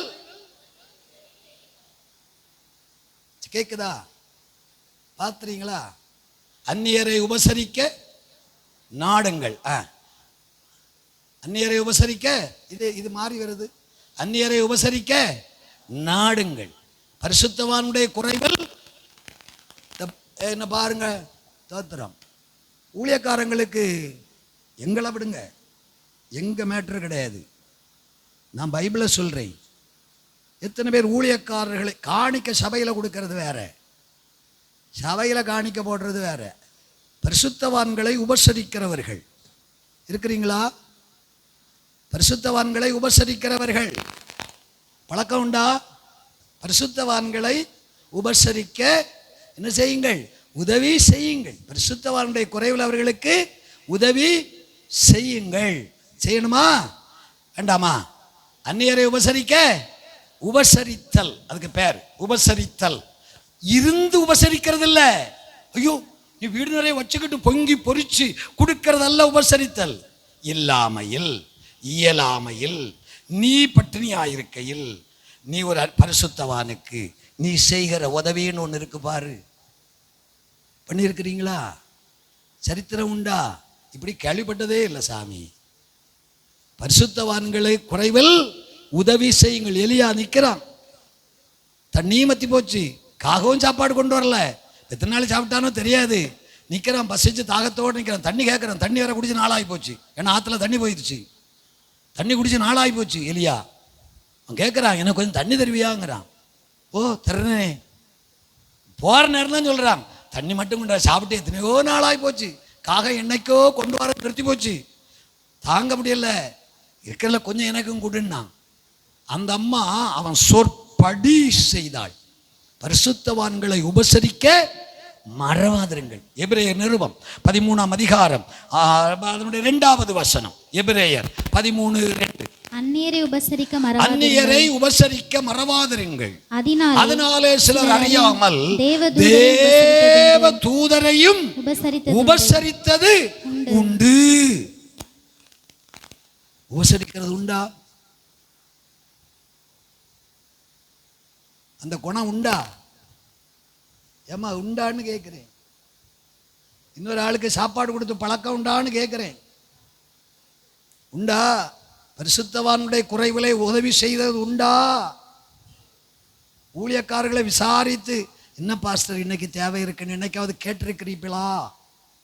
கேக்குதா? பாத்துறீங்களா? அந்நியரை உபசரிக்க நாடுங்கள். அந்நியரை உபசரிக்க இது மாறி வருது. அந்நியரை உபசரிக்க நாடுங்கள். பரிசுத்தவானுடைய குறைவில் என்ன பாருங்க, தோத்திரம். ஊழியக்காரங்களுக்கு எங்களை விடுங்க, எங்க மேட்டர் கிடையாது. நான் பைபிளை சொல்றேன். எத்தனை பேர் ஊழியக்காரர்களை காணிக்க சபையில் கொடுக்கறது வேற, சபையில் காணிக்க போடுறது வேற. பரிசுத்தவான்களை உபசரிக்கிறவர்கள் இருக்கிறீங்களா? பரிசுத்தவான்களை உபசரிக்கிறவர்கள் பழக்கம் உண்டா? பரிசுத்தவான்களை உபசரிக்க என்ன செய்யுங்கள்? உதவி செய்யுங்கள். பரிசுத்தவானுடைய குறைவில் அவர்களுக்கு உதவி செய்யுங்கள். செய்யணுமா வேண்டாமா? அந்நியரை உபசரிக்க, உபசரித்தல், அதுக்கு பேர் உபசரித்தல். இருந்து உபசரிக்கிறது இல்ல. ஐயோ நீ வீடு நிறைய வச்சுக்கிட்டு பொங்கி பொறிச்சு கொடுக்கறதல்ல உபசரித்தல். இல்லாமையில், இயலாமையில், நீ பட்டினி ஆயிருக்கையில் நீ ஒரு பரிசுத்தவானுக்கு நீ செய்கிற உதவின்னு ஒன்று இருக்கு பாரு. பண்ணியிருக்கிறீங்களா? சரித்திரம் உண்டா? இப்படி கேள்விப்பட்டதே இல்லை சாமி. பரிசுத்தவான்களை குறைவில் உதவி செய்யுங்கள். எலியா நிற்கிறான், தண்ணி மத்தி போச்சு, காகவும் சாப்பாடு கொண்டு வரல, எத்தனை நாள் சாப்பிட்டானோ தெரியாது. நிற்கிறான், பசிச்சு தாகத்தோடு நிற்கிறான், தண்ணி கேட்குறான். தண்ணி வேற குடிச்சு நாளாகி போச்சு, ஏன்னா ஆற்றுல தண்ணி போயிடுச்சு. தண்ணி குடிச்சு நாளாகி போச்சு. எலியா அவன் கேட்குறான், எனக்கு கொஞ்சம் தண்ணி தருவியாங்கிறான். ஓ தருணே, போகிற நேரம் தான் சொல்கிறான். தண்ணி மட்டும் கொண்டு சாப்பிட்டு எத்தனையோ நாளாகி போச்சு, காக என்னைக்கோ கொண்டு வர நிறுத்தி போச்சு, தாங்க முடியல, இருக்கிறதுல கொஞ்சம் எனக்கும் கொடுன்னா. அந்த அம்மா அவன் சொற்படி செய்தாள். பரிசுத்தவான்களை உபசரிக்க மறவாதிருங்கள். எபிரேயர் நிருபம் 13ஆம் அதிகாரம் அதனுடைய 2வது வசனம். எபிரேயர் 13:2. அந்நியரை உபசரிக்க மறவாதிருங்கள். அதனாலே சிலர் அறியாமல் தேவ தூதரையும் உபசரித்தது உண்டு. உபசரிக்கிறது உண்டா? அந்த குணம் உண்டா? ஏமா உண்டான்னு கேட்குறேன். இன்னொரு ஆளுக்கு சாப்பாடு கொடுத்து பழக்கம் உண்டான்னு கேட்குறேன். உண்டா? பரிசுத்தவானுடைய குறைவிலை உதவி செய்தது உண்டா? ஊழியக்காரர்களை விசாரித்து, என்ன பாஸ்டர் இன்னைக்கு தேவை இருக்குன்னு என்னைக்காவது கேட்டிருக்கிறீங்களா?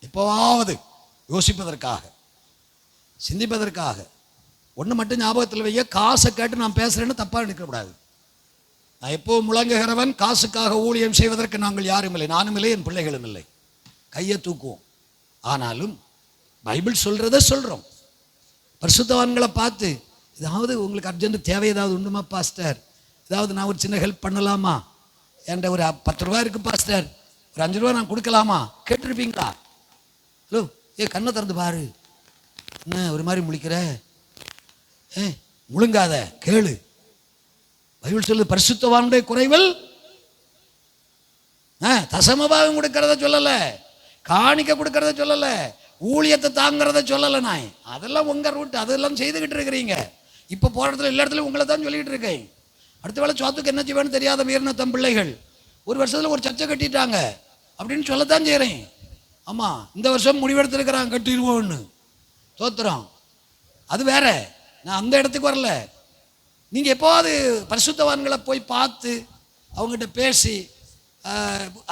எப்போவாவது யோசிப்பதற்காக, சிந்திப்பதற்காக. ஒன்று மட்டும் ஞாபகத்தில் வைய, காசை கேட்டு நான் பேசுகிறேன்னு தப்பாக எடுக்கக்கூடாது. நான் எப்போ முழங்குகிறவன், காசுக்காக ஊழியம் செய்வதற்கு நாங்கள் யாரும் இல்லை, நானும் இல்லை, என் பிள்ளைகளும் இல்லை. கையை தூக்குவோம். ஆனாலும் பைபிள் சொல்கிறத சொல்கிறோம். பரிசுத்தவான்களை பார்த்து, ஏதாவது உங்களுக்கு அர்ஜென்ட் தேவை ஏதாவது உண்டுமா பாஸ்டர்? ஏதாவது நான் ஒரு சின்ன ஹெல்ப் பண்ணலாமா? என்கிட்ட ஒரு 10 ரூபா இருக்குது பாஸ்டர், ஒரு 5 ரூபா நான் கொடுக்கலாமா? கேட்டிருப்பீங்களா? ஹலோ, கண்ணை திறந்து பாரு, என்ன ஒரு மாதிரி முழிக்கிற? முழுங்காத, கேளு. பைபிள் சொல்லு, பரிசுத்தவானுடைய குறைவில் தசமபாகம் கொடுக்கறத சொல்லல, காணிக்க கொடுக்கறத சொல்லல, ஊழியத்தை தாங்கிறத சொல்லலை. நான் அதெல்லாம் உங்க ரூட், அதெல்லாம் செய்துக்கிட்டு இருக்கிறீங்க. இப்போ போகிற இடத்துல எல்லா இடத்துலையும் உங்களை தான் சொல்லிக்கிட்டு இருக்கேன். அடுத்த வேளை சோத்துக்கு என்ன செய்வேன்னு தெரியாத மீறின தம் பிள்ளைகள் ஒரு வருஷத்தில் ஒரு சர்ச்சை கட்டிட்டாங்க அப்படின்னு சொல்லத்தான் செய்கிறேன். ஆமாம், இந்த வருஷம் முடிவெடுத்துருக்கிறாங்க கட்டிடுவோன்னு. தோத்துறோம், அது வேற. நான் அந்த இடத்துக்கு வரல. நீங்கள் எப்போது பரிசுத்தவான்களை போய் பார்த்து அவங்ககிட்ட பேசி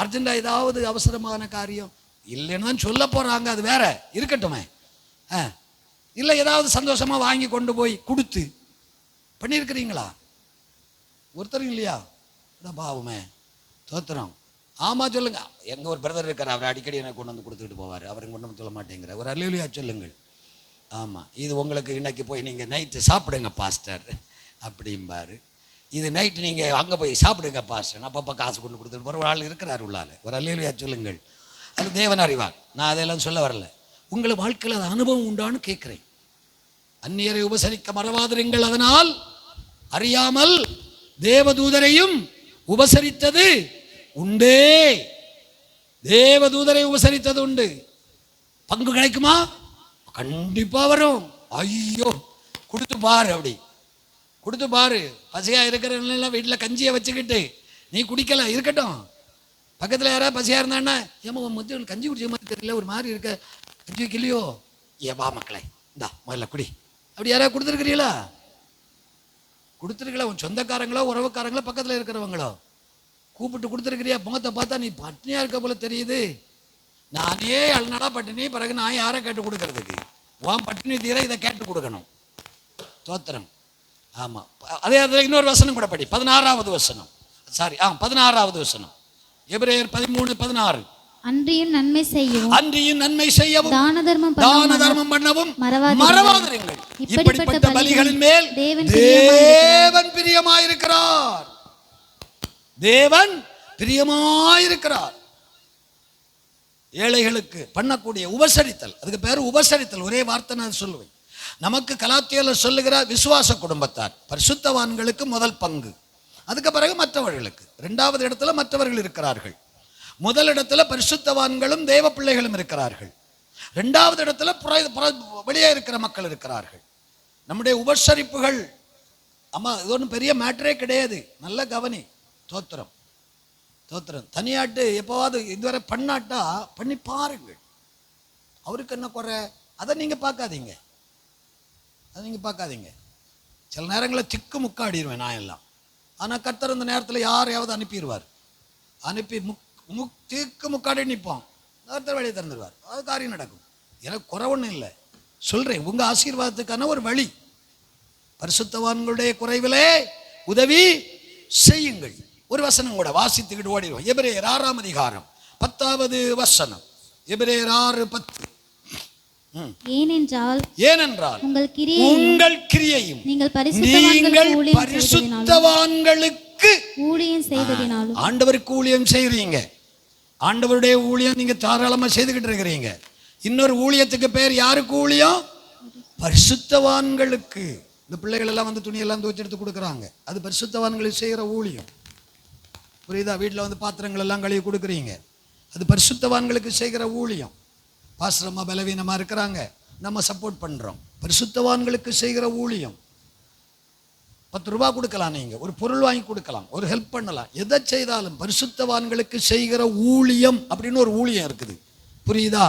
அர்ஜென்டாக ஏதாவது அவசரமான காரியம் இல்லைன்னு தான் சொல்ல போகிறாங்க, அது வேற இருக்கட்டுமே. இல்லை ஏதாவது சந்தோஷமாக வாங்கி கொண்டு போய் கொடுத்து பண்ணியிருக்கிறீங்களா? ஒருத்தரும் இல்லையா? பாவமே, தோத்துறோம். ஆமாம் சொல்லுங்க. எங்கள் ஒரு பிரதர் இருக்கார், அவர் அடிக்கடி எனக்கு கொண்டு வந்து கொடுத்துக்கிட்டு போவார். அவர் கொண்டு வந்து சொல்ல மாட்டேங்கிற ஒரு அல்லேலூயா சொல்லுங்கள். ஆமாம், இது உங்களுக்கு இன்னைக்கு போய் நீங்கள் நைட்டு சாப்பிடுங்க பாஸ்டர் அப்படிம்பாரு. இது நைட்டு நீங்கள் அங்கே போய் சாப்பிடுங்க பாஸ்டர், அப்பப்போ காசு கொண்டு கொடுத்துட்டு போகிற ஒரு ஆள் இருக்கிறார் உள்ளால். ஒரு அல்லேலூயா சொல்லுங்கள். அது தேவன் அறிவார். நான் அதெல்லாம் சொல்ல வரல. உங்களை வாழ்க்கையில் அது அனுபவம் உண்டான்னு கேட்குறேன். அந்நியரை உபசரிக்க மறவாதிருங்கள், அதனால் அறியாமல் தேவதூதரையும் உபசரித்தது உண்டே. தேவதூதரை உபசரித்தது உண்டு. பங்கு கிடைக்குமா? கண்டிப்பா வரும். ஐயோ கொடுத்து பாரு, அப்படி கொடுத்து பாரு. பசியாக இருக்கிறவங்களெல்லாம் வீட்டில் கஞ்சியை வச்சுக்கிட்டு நீ குடிக்கல இருக்கட்டும், பக்கத்தில் யாராவது பசியாக இருந்தான்னா ஏமா மத்தியம் கஞ்சி குடிச்ச மாதிரி தெரியல, ஒரு மாதிரி இருக்க, கஞ்சி வைக்கலையோ, ஏ வா மக்களே இந்தா முதல்ல குடி, அப்படி யாராவது கொடுத்துருக்கிறீங்களா? கொடுத்துருக்கல. உன் சொந்தக்காரங்களோ உறவுக்காரங்களோ பக்கத்தில் இருக்கிறவங்களோ கூப்பிட்டு கொடுத்துருக்கிறியா? முகத்தை பார்த்தா நீ பட்னியா இருக்க போல தெரியுது. நானே அழுநாடா பட்டினி, பிறகு நான் யாரை கேட்டு கொடுக்கறதுக்கு? உன் பட்டினி தீர இதை கேட்டு கொடுக்கணும். தோத்திரம். ஆமாம். அதே அதில் இன்னொரு வசனம் கூட படி, 16வது வசனம். சாரி 16வது வசனம், எபிரேயர் 13:16. அன்றியும் நன்மை செய்யவும், அன்றியும் நன்மை செய்யவும், தான தர்மம் பண்ணவும் மறவாதிருங்கள். இப்படிப்பட்ட பலிகளின் மேல் தேவன் பிரியமாயிருக்கிறார். தேவன் பிரியமாயிருக்கிறார். ஏழைகளுக்கு பண்ணக்கூடிய உபசரித்தல், அதுக்கு பேர் உபசரித்தல். ஒரே வார்த்தை நான் சொல்லுவேன். நமக்கு கலாத்தியல சொல்லுகிறார், விசுவாச குடும்பத்தார் பரிசுத்தவான்களுக்கு முதல் பங்கு, அதுக்கு பிறகு மற்றவர்களுக்கு. 2வது இடத்துல மற்றவர்கள் இருக்கிறார்கள். முதல் இடத்துல பரிசுத்தவான்களும் தேவ பிள்ளைகளும் இருக்கிறார்கள். 2வது இடத்துல வெளியே இருக்கிற மக்கள் இருக்கிறார்கள். நம்முடைய உபசரிப்புகள், அம்மா இது ஒன்றும் பெரிய மேட்டரே கிடையாது. நல்ல கவனி. தோத்திரம் தோத்திரம். தனியாட்டு எப்போவாது இதுவரை பண்ணாட்டா பண்ணி பாருங்கள். அவருக்கு என்ன குறை, அதை நீங்கள் பார்க்காதீங்க, அதை நீங்கள் பார்க்காதீங்க. சில நேரங்களில் திக்கு முக்காடிடுவேன் நான் எல்லாம். ஆனால் கர்த்தர் இந்த நேரத்தில் யாரையாவது அனுப்பிடுவார். அனுப்பி திக்கு முக்காடி நிற்போம், கர்த்தர் வழியை திறந்துடுவார், அது காரியம் நடக்கும். எனக்கு குறை ஒன்றும் இல்லை, சொல்கிறேன். உங்கள் ஆசீர்வாதத்துக்கான ஒரு வழி. பரிசுத்தவான்களுடைய குறைவிலே உதவி செய்யுங்கள். ஒரு வசனம் கூட வாசித்துக்கிட்டு ஓடிடுவோம். எபிரேயர் 6ஆம் அதிகாரம் 10வது வசனம். எபிரேயர் 6:10. ஏனென்றால் உங்கள் கிரியையும் நீங்கள் பரிசுத்தவான்களுக்கு ஊழியம் செய்ததினாலும். ஆண்டவருக்கு ஊழியம் செய்றீங்க, ஆண்டவருடைய ஊழியம் நீங்க தாராளமா செய்துகிட்டு இருக்கிறீங்க. இன்னொரு ஊழியத்துக்கு பேர் யாருக்கு ஊழியம்? பரிசுத்தவான்களுக்கு. இந்த பிள்ளைகள் எல்லாம் வந்து துணியெல்லாம் துவச்சி எடுத்து கொடுக்குறாங்க, அது பரிசுத்தவான்களுக்கு செய்கிற ஊழியம். புரியுதா? வீட்டில் வந்து பாத்திரங்கள் எல்லாம் கழுவி கொடுக்குறீங்க, அது பரிசுத்தவான்களுக்கு செய்கிற ஊழியம். பாஸ்ரமா பலவீனமாக இருக்கிறாங்க, நம்ம சப்போர்ட் பண்ணுறோம். பரிசுத்தவான்களுக்கு செய்கிற ஊழியம். 10 ரூபா கொடுக்கலாம், நீங்கள் ஒரு பொருள் வாங்கி கொடுக்கலாம், ஒரு ஹெல்ப் பண்ணலாம், எதை செய்தாலும் பரிசுத்தவான்களுக்கு செய்கிற ஊழியம் அப்படின்னு ஒரு ஊழியம் இருக்குது. புரியுதா?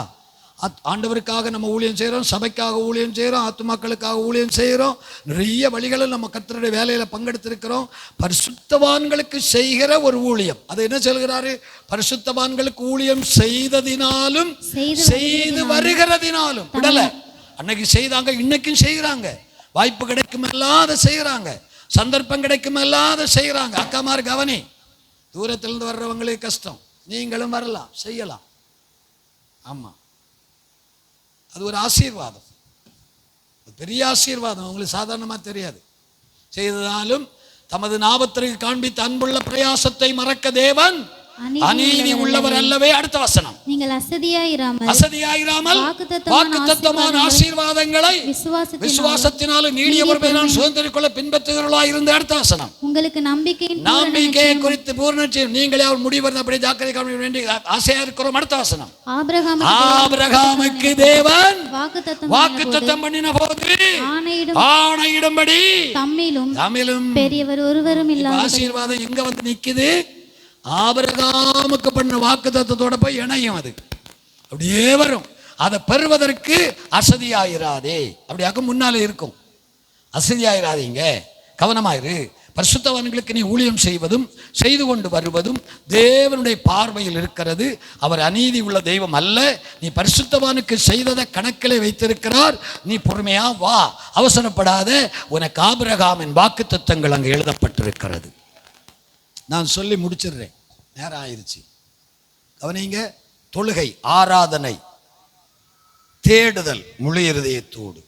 ஆண்டவருக்காக நம்ம ஊழியம் செய்கிறோம், சபைக்காக ஊழியம் செய்கிறோம், ஆத்துமாக்களுக்காக ஊழியம் செய்கிறோம். நிறைய வழிகளில் நம்ம கர்த்தருடைய வேலையில் பங்கெடுத்திருக்கிறோம். பரிசுத்தவான்களுக்கு செய்கிற ஒரு ஊழியம். அது என்ன சொல்கிறாரு? பரிசுத்தவான்களுக்கு ஊழியம் செய்ததினாலும் செய்து வருகிறதினாலும். விடல, அன்னைக்கு செய்தாங்க, இன்னைக்கும் செய்கிறாங்க. வாய்ப்பு கிடைக்கும் எல்லாம் அதை செய்கிறாங்க, சந்தர்ப்பம் கிடைக்கும் எல்லாம் அதை செய்கிறாங்க. அக்காமார் கவனி, தூரத்திலிருந்து வர்றவங்களுக்கு கஷ்டம், நீங்களும் வரலாம், செய்யலாம். ஆமாம், அது ஒரு ஆசீர்வாதம், பெரிய ஆசீர்வாதம். உங்களுக்கு சாதாரணமாக தெரியாது. செய்ததாலும் தமது நாமத்திற்கு காண்பித்த அன்புள்ள பிரயாசத்தை மறக்க தேவன் அநீதி உள்ளவர் அல்லவே. அடுத்த வசனம், நீங்கள் அசதியாயிராமல் வாக்குத்தத்தமான ஆசீர்வாதங்களை விசுவாசத்தினாலும் நீடிய பொறுமையினால் சுதந்திரிக் கொள்ள பின்பற்றுகிறவர்களாய் இருந்த. அடுத்த வசனம், உங்களுக்கு நம்பிக்கையை குறித்து பூரண நீங்களே அவர் முடிவு அப்படி ஜாக்கிரதை காண வேண்டி ஆசையா இருக்கிறோம். அடுத்த வசனம், ஆபிரகாமுக்கு தேவன் வாக்குத்தத்தம் பண்ணின போது ஆணையிடும்படி தம்மிலும் பெரியவர் ஒருவரும் இல்லை. ஆசீர்வாதம் எங்க வந்து நிக்குது? ஆபிரகாமுக்கு பண்ண வாக்குத்தத்தத்தோட போய் இணையும். அது அப்படியே வரும். அதை பெறுவதற்கு அசதியாயிராதே. அப்படியாக முன்னாலே இருக்கும். அசதியாயிராதீங்க, கவனமாயிரு. பரிசுத்தவான்களுக்கு நீ ஊழியம் செய்வதும் செய்து கொண்டு வருவதும் தேவனுடைய பார்வையில் இருக்கிறது. அவர் அநீதி உள்ள தெய்வம் அல்ல. நீ பரிசுத்தவானுக்கு செய்ததை கணக்கிலே வைத்திருக்கிறார். நீ பொறுமையா வா, அவசரப்படாத. உனக்கு ஆபிரகாமின் வாக்குத்தத்தங்கள் அங்கே எழுதப்பட்டிருக்கிறது. நான் சொல்லி முடிச்சிடுறேன், நேரம் ஆயிடுச்சு. கவனிங்க. தொழுகை, ஆராதனை, தேடுதல், முழு இருதயத்தோடு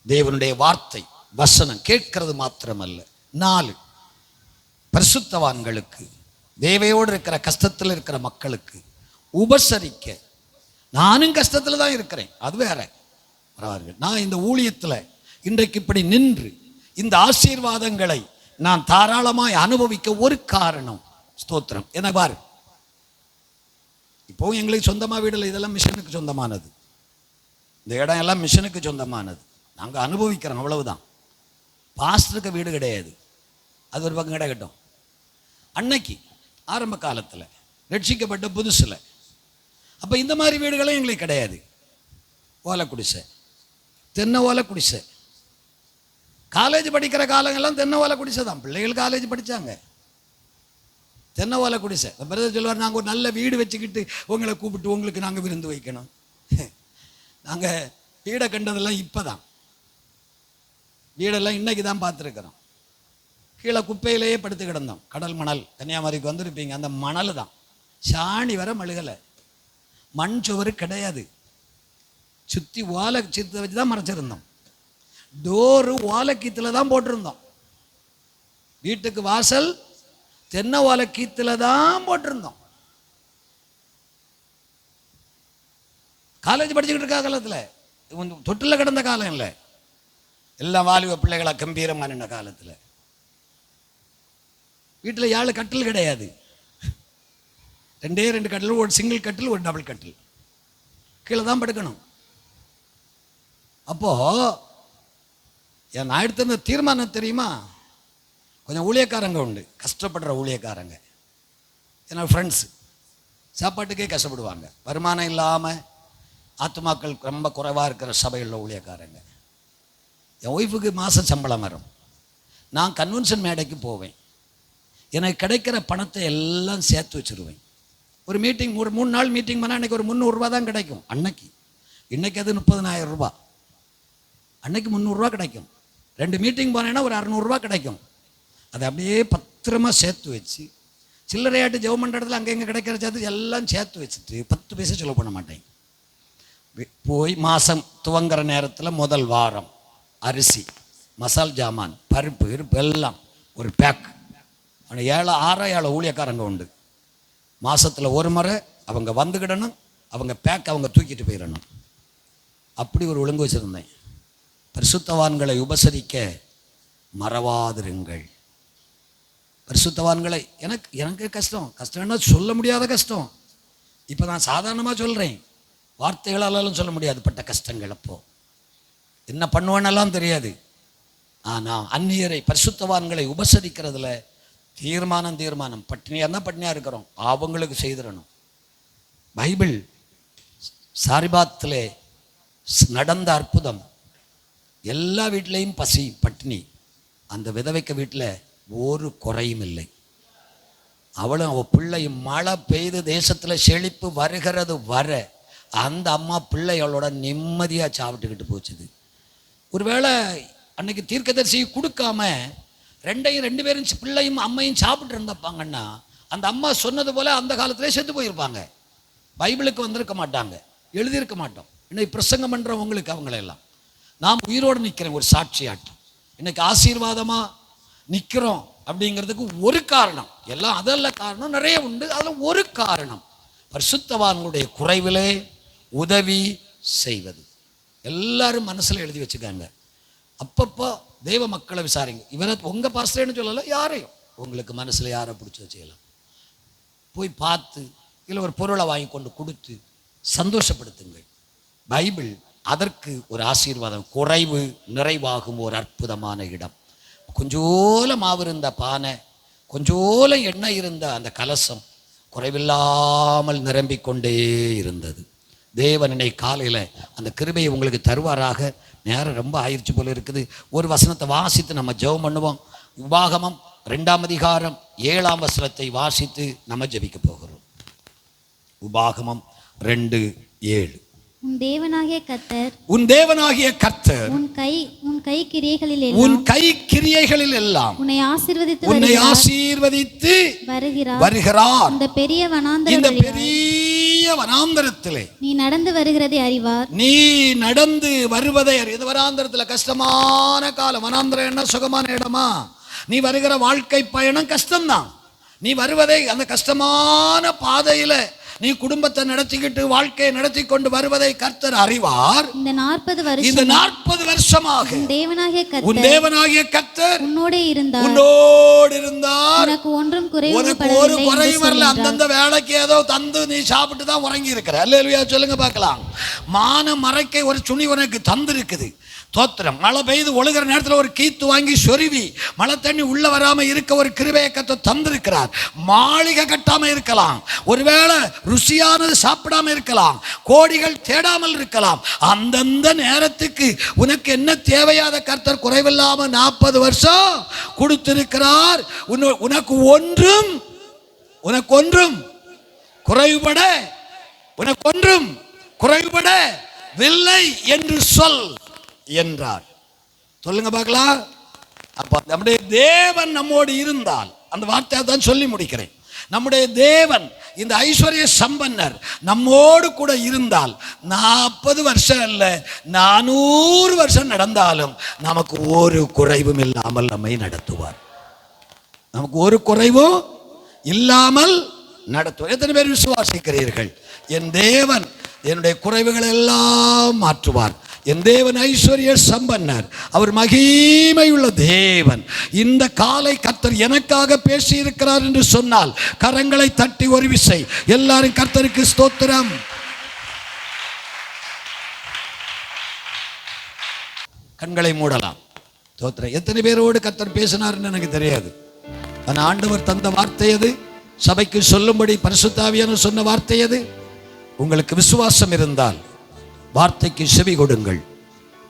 தேவனுடைய வார்த்தை வசனம் கேட்கிறது மாத்திரமல்ல. 4, பரிசுத்தவான்களுக்கு, தேவையோடு இருக்கிற கஷ்டத்தில் இருக்கிற மக்களுக்கு உபசரிக்க. நானும் கஷ்டத்தில் தான் இருக்கிறேன், அது வேற. நான் இந்த ஊழியத்தில் இன்றைக்கு இப்படி நின்று இந்த ஆசீர்வாதங்களை நான் தாராளமாய் அனுபவிக்க ஒரு காரணம், ஸ்தோத்திரம். என்ன பாரு, இப்போ எங்களுக்கு சொந்தமாக வீடில் இதெல்லாம் மிஷனுக்கு சொந்தமானது. இந்த இடம் எல்லாம் மிஷனுக்கு சொந்தமானது. நாங்கள் அனுபவிக்கிறோம், அவ்வளவுதான். பாஸ்டருக்கு வீடு கிடையாது, அது ஒரு பக்கம் கிடக்கட்டும். அன்னைக்கு ஆரம்ப காலத்தில் ரட்சிக்கப்பட்ட புதுசில் அப்போ இந்த மாதிரி வீடுகளும் எங்களுக்கு கிடையாது. ஓலை குடிசை, தென்னை ஓலை குடிசை. காலேஜ் படிக்கிற காலங்கள்லாம் தென்னை ஓலை குடிசை தான். பிள்ளைகள் காலேஜ் படித்தாங்க, தென்னை ஓலை குடிசை. பிரதர் சொல்லுவார், நாங்கள் ஒரு நல்ல வீடு வச்சுக்கிட்டு உங்களை கூப்பிட்டு உங்களுக்கு நாங்கள் விருந்து வைக்கணும். நாங்கள் வீடை கண்டதெல்லாம் இப்போ தான், வீடெல்லாம் இன்னைக்கு தான் பார்த்துருக்குறோம். கீழே குப்பையிலேயே படுத்து கிடந்தோம். கடல் மணல், கன்னியாகுமரிக்கு வந்திருப்பீங்க, அந்த மணல் தான். சாணி வர மழுகலை, மண் சுவர் கிடையாது, சுற்றி ஓலை சீத்தை வச்சு தான் மறைச்சிருந்தோம். டோரு ஓலை கீத்தில் தான் போட்டிருந்தோம். வீட்டுக்கு வாசல் தென்னை ஓலை கீத்தில் தான் போட்டிருந்தோம். காலேஜ் படிச்சுக்கிட்டு இருக்க காலத்தில், தொட்டில் கிடந்த காலம் இல்லை, எல்லாம் வாலிப பிள்ளைகளா கம்பீரமாக நின்ற காலத்தில். வீட்டில் 7 கட்டில் கிடையாது, 2 கட்டில், ஒரு சிங்கிள் கட்டில், ஒரு டபுள் கட்டில், கீழே தான் படுக்கணும். அப்போது நான் எடுத்திருந்த தீர்மானம் தெரியுமா? கொஞ்சம் ஊழியக்காரங்க உண்டு, கஷ்டப்படுற ஊழியக்காரங்க, என்னோட ஃப்ரெண்ட்ஸு. சாப்பாட்டுக்கே கஷ்டப்படுவாங்க, வருமானம் இல்லாமல் ஆத்துமாக்கள் ரொம்ப குறைவாக இருக்கிற சபையில் ஊழியக்காரங்க. என் ஒய்ஃபுக்கு மாத சம்பளம் வரும். நான் கன்வென்ஷன் மேடைக்கு போவேன், எனக்கு கிடைக்கிற பணத்தை எல்லாம் சேர்த்து வச்சுருவேன். ஒரு மீட்டிங், ஒரு 3 நாள் மீட்டிங் பண்ணால் அன்றைக்கி ஒரு 300 ரூபா தான் கிடைக்கும். அன்னைக்கு, இன்றைக்கி அது 30,000 ரூபா. அன்னைக்கு 300 ரூபா கிடைக்கும். 2 மீட்டிங் போனேன்னா ஒரு 600 ரூபா கிடைக்கும். அதை அப்படியே பத்திரமா சேர்த்து வச்சு, சில்லறையாட்டு ஜெபம் பண்ணுற இடத்துல அங்கே எங்கே கிடைக்கிற சேர்த்து எல்லாம் சேர்த்து வச்சுட்டு 10 பைசா செலவு பண்ண மாட்டேன். போய் மாதம் துவங்குற நேரத்தில் முதல் வாரம் அரிசி, மசால் ஜாமான், பருப்பு இருப்பு எல்லாம் ஒரு பேக். ஆனால் 6 ஊழியக்காரங்க உண்டு. மாதத்தில் ஒரு முறை அவங்க வந்துக்கிடணும், அவங்க பேக் அவங்க தூக்கிட்டு போயிடணும். அப்படி ஒரு ஒழுங்கு வச்சுருந்தேன். பரிசுத்தவான்களை உபசரிக்க மறவாதிருங்கள். பரிசுத்தவான்களை, எனக்கு கஷ்டம்னா சொல்ல முடியாத கஷ்டம். இப்போ நான் சாதாரணமாக சொல்கிறேன், வார்த்தைகளாலும் சொல்ல முடியாது பட்ட கஷ்டங்கள். அப்போ என்ன பண்ணுவேன்னெல்லாம் தெரியாது. ஆனால் அந்நியரை, பரிசுத்தவான்களை உபசரிக்கிறதுல தீர்மானம். பட்டினியாக இருந்தால் பட்டினியாக இருக்கிறோம், அவங்களுக்கு செய்திடணும். பைபிள் சாரிபாத்தில் நடந்த அற்புதம், எல்லா வீட்லேயும் பசி பட்டினி. அந்த விதவைக்க வீட்டில் ஒரு குறையும் இல்லை. அவளும் அவள் பிள்ளையும், மழை பெய்து தேசத்தில் செழிப்பு வருகிறது வர அந்த அம்மா பிள்ளைகளோட நிம்மதியாக சாப்பிட்டுக்கிட்டு போச்சுது. ஒருவேளை அன்னைக்கு தீர்க்கதரிசி கொடுக்காம 2 பேரும் பிள்ளையும் அம்மையும் சாப்பிட்டு இருந்தப்பாங்கன்னா அந்த அம்மா சொன்னது போல அந்த காலத்திலே செத்து போயிருப்பாங்க. பைபிளுக்கு வந்திருக்க மாட்டாங்க, எழுதியிருக்க மாட்டோம். இன்னைக்கு பிரசங்கம் பண்ணுறவங்களுக்கு அவங்களெல்லாம் நாம் உயிரோடு நிற்கிறேன் ஒரு சாட்சியாட்டம். இன்னைக்கு ஆசீர்வாதமாக நிற்கிறோம் அப்படிங்கிறதுக்கு ஒரு காரணம், எல்லாம் அதெல்லாம் காரணம் நிறைய உண்டு, அதில் ஒரு காரணம் பரிசுத்தவான்களுடைய குறைவிலே உதவி செய்வது. எல்லாரும் மனசில் எழுதி வச்சுக்காங்க. அப்பப்போ தெய்வ மக்களை விசாரிங்க. இவரை உங்கள் பாஸ்டர்னு சொல்லலை, யாரையும் உங்களுக்கு மனசில் யாரை பிடிச்சி வச்சுக்கலாம். போய் பார்த்து இல்லை ஒரு பொருளை வாங்கி கொண்டு கொடுத்து சந்தோஷப்படுத்துங்கள். பைபிள் அதற்கு ஒரு ஆசீர்வாதம். குறைவு நிறைவாகும் ஒரு அற்புதமான இடம். கொஞ்சோல மாவு இருந்த பானை, கொஞ்சோல எண்ணெய் இருந்த அந்த கலசம் குறைவில்லாமல் நிரம்பிக்கொண்டே இருந்தது. தேவனை காலையில் அந்த கிருபையை உங்களுக்கு தருவாராக. நேரம் ரொம்ப ஆயிடுச்சு போல இருக்குது. ஒரு வசனத்தை வாசித்து நம்ம ஜெபம் பண்ணுவோம். உபாகமம் 2ஆம் அதிகாரம் 7ஆம் வசனத்தை வாசித்து நம்ம ஜெபிக்க போகிறோம். உபாகமம் 2:7. உன் தேவனாகிய கர்த்தர் உன் கை கிரியைகளில் எல்லாம் உன்னை ஆசீர்வதித்து வருகிறார். இந்த பெரிய வனாந்தரத்திலே நீ நடந்து வருகிறதை அறிவார். நீ நடந்து வருவதை அறிவது. வனாந்தரத்தில் கஷ்டமான காலம். வனாந்தரம் என்ன சுகமான இடமா? நீ வருகிற வாழ்க்கை பயணம் கஷ்டம்தான். நீ வருவதை அந்த கஷ்டமான பாதையில நீ குடும்பத்தை நடத்திக்கிட்டு வாழ்க்கையை நடத்தி கொண்டு வருவதை கர்த்தர் அறிவார். இந்த 40 இந்த 40 வருஷமாக உன் தேவனாகிய கர்த்தர் உன்னோடு இருந்தார். உனக்கு ஒன்றும் ஒரு குறையும் வரல. அந்தந்த வேலைக்கு ஏதோ தந்து நீ சாப்பிட்டு தான் உறங்கி இருக்கிற. அல்லேலூயா சொல்லுங்க பார்க்கலாம். மான மறைக்க ஒரு துணி உனக்கு தந்து இருக்குது. தோத்திரம். மழை பெய்து ஒழுகிற நேரத்தில் ஒரு கீத்து வாங்கி சொருவி மழை தண்ணி உள்ள வராம இருக்க ஒரு கிருபையை கர்த்தர் தந்திருக்கிறார். மாளிகை கட்டாம இருக்கலாம், ஒருவேளை ருசியானது சாப்பிடாம இருக்கலாம், கோடிகள் தேடாமல் இருக்கலாம். அந்தந்த நேரத்துக்கு உனக்கு என்ன தேவையாத கர்த்தர் குறைவில்லாம 40 வருஷம் கொடுத்திருக்கிறார். உனக்கு ஒன்றும் குறைபடவில்லை என்று சொல் என்றார். சொல்லுங்க பார்க்கலாம். அப்ப நம்முடைய தேவன் நம்மோடு இருந்தால், அந்த வார்த்தையை தான் சொல்லி முடிக்கிறேன். நம்முடைய தேவன் இந்த ஐஸ்வர்ய சம்பன்னர் நம்மோடு கூட இருந்தால் 40 வருஷம் அல்ல 400 வருஷம் நடந்தாலும் நமக்கு ஒரு குறைவும் இல்லாமல் நம்மை நடத்துவார். நமக்கு ஒரு குறைவும் இல்லாமல் நடத்துவார். எத்தனை பேர் விசுவாசிக்கிறீர்கள்? என் தேவன் என்னுடைய குறைவுகள் எல்லாம் மாற்றுவார். என் தேவன் ஐஸ்வர்ய சம்பன்னர், அவர் மகிமையுள்ள தேவன். இந்த காலை கர்த்தர் எனக்காக பேசி இருக்கிறார் என்று சொன்னால் கரங்களை தட்டி ஒரு விசை எல்லாரும் கர்த்தருக்கு ஸ்தோத்திரம். கண்களை மூடலாம். ஸ்தோத்திரம். எத்தனை பேரோடு கர்த்தர் பேசினார்னு எனக்கு தெரியாது. ஆனால் ஆண்டவர் தந்த வார்த்தை அது. சபைக்கு சொல்லும்படி பரிசுத்த ஆவியானவர் சொன்ன வார்த்தை அது. உங்களுக்கு விசுவாசம் இருந்தால் வார்த்தைக்கு செவி கொடுங்கள்,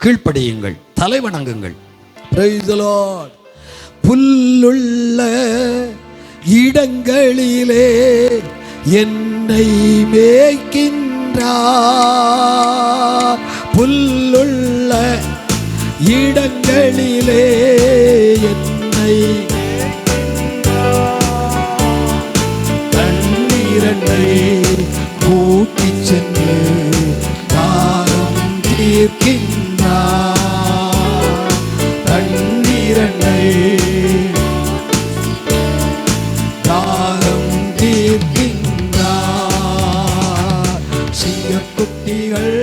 கீழ்ப்படியுங்கள், தலை வணங்குங்கள். Praise the Lord. புல்லுள்ள இடங்களிலே என்னை மேய்க்கின்றார். புல்லுள்ள இடங்களிலே என்னை தண்ணீரண்டை கூட்டிச் சென்று தாகம் தீர்க்கின்றார். தண்ணீரண்டை தாகம் தீர்க்கின்றார். சிங்கக்குட்டிகள்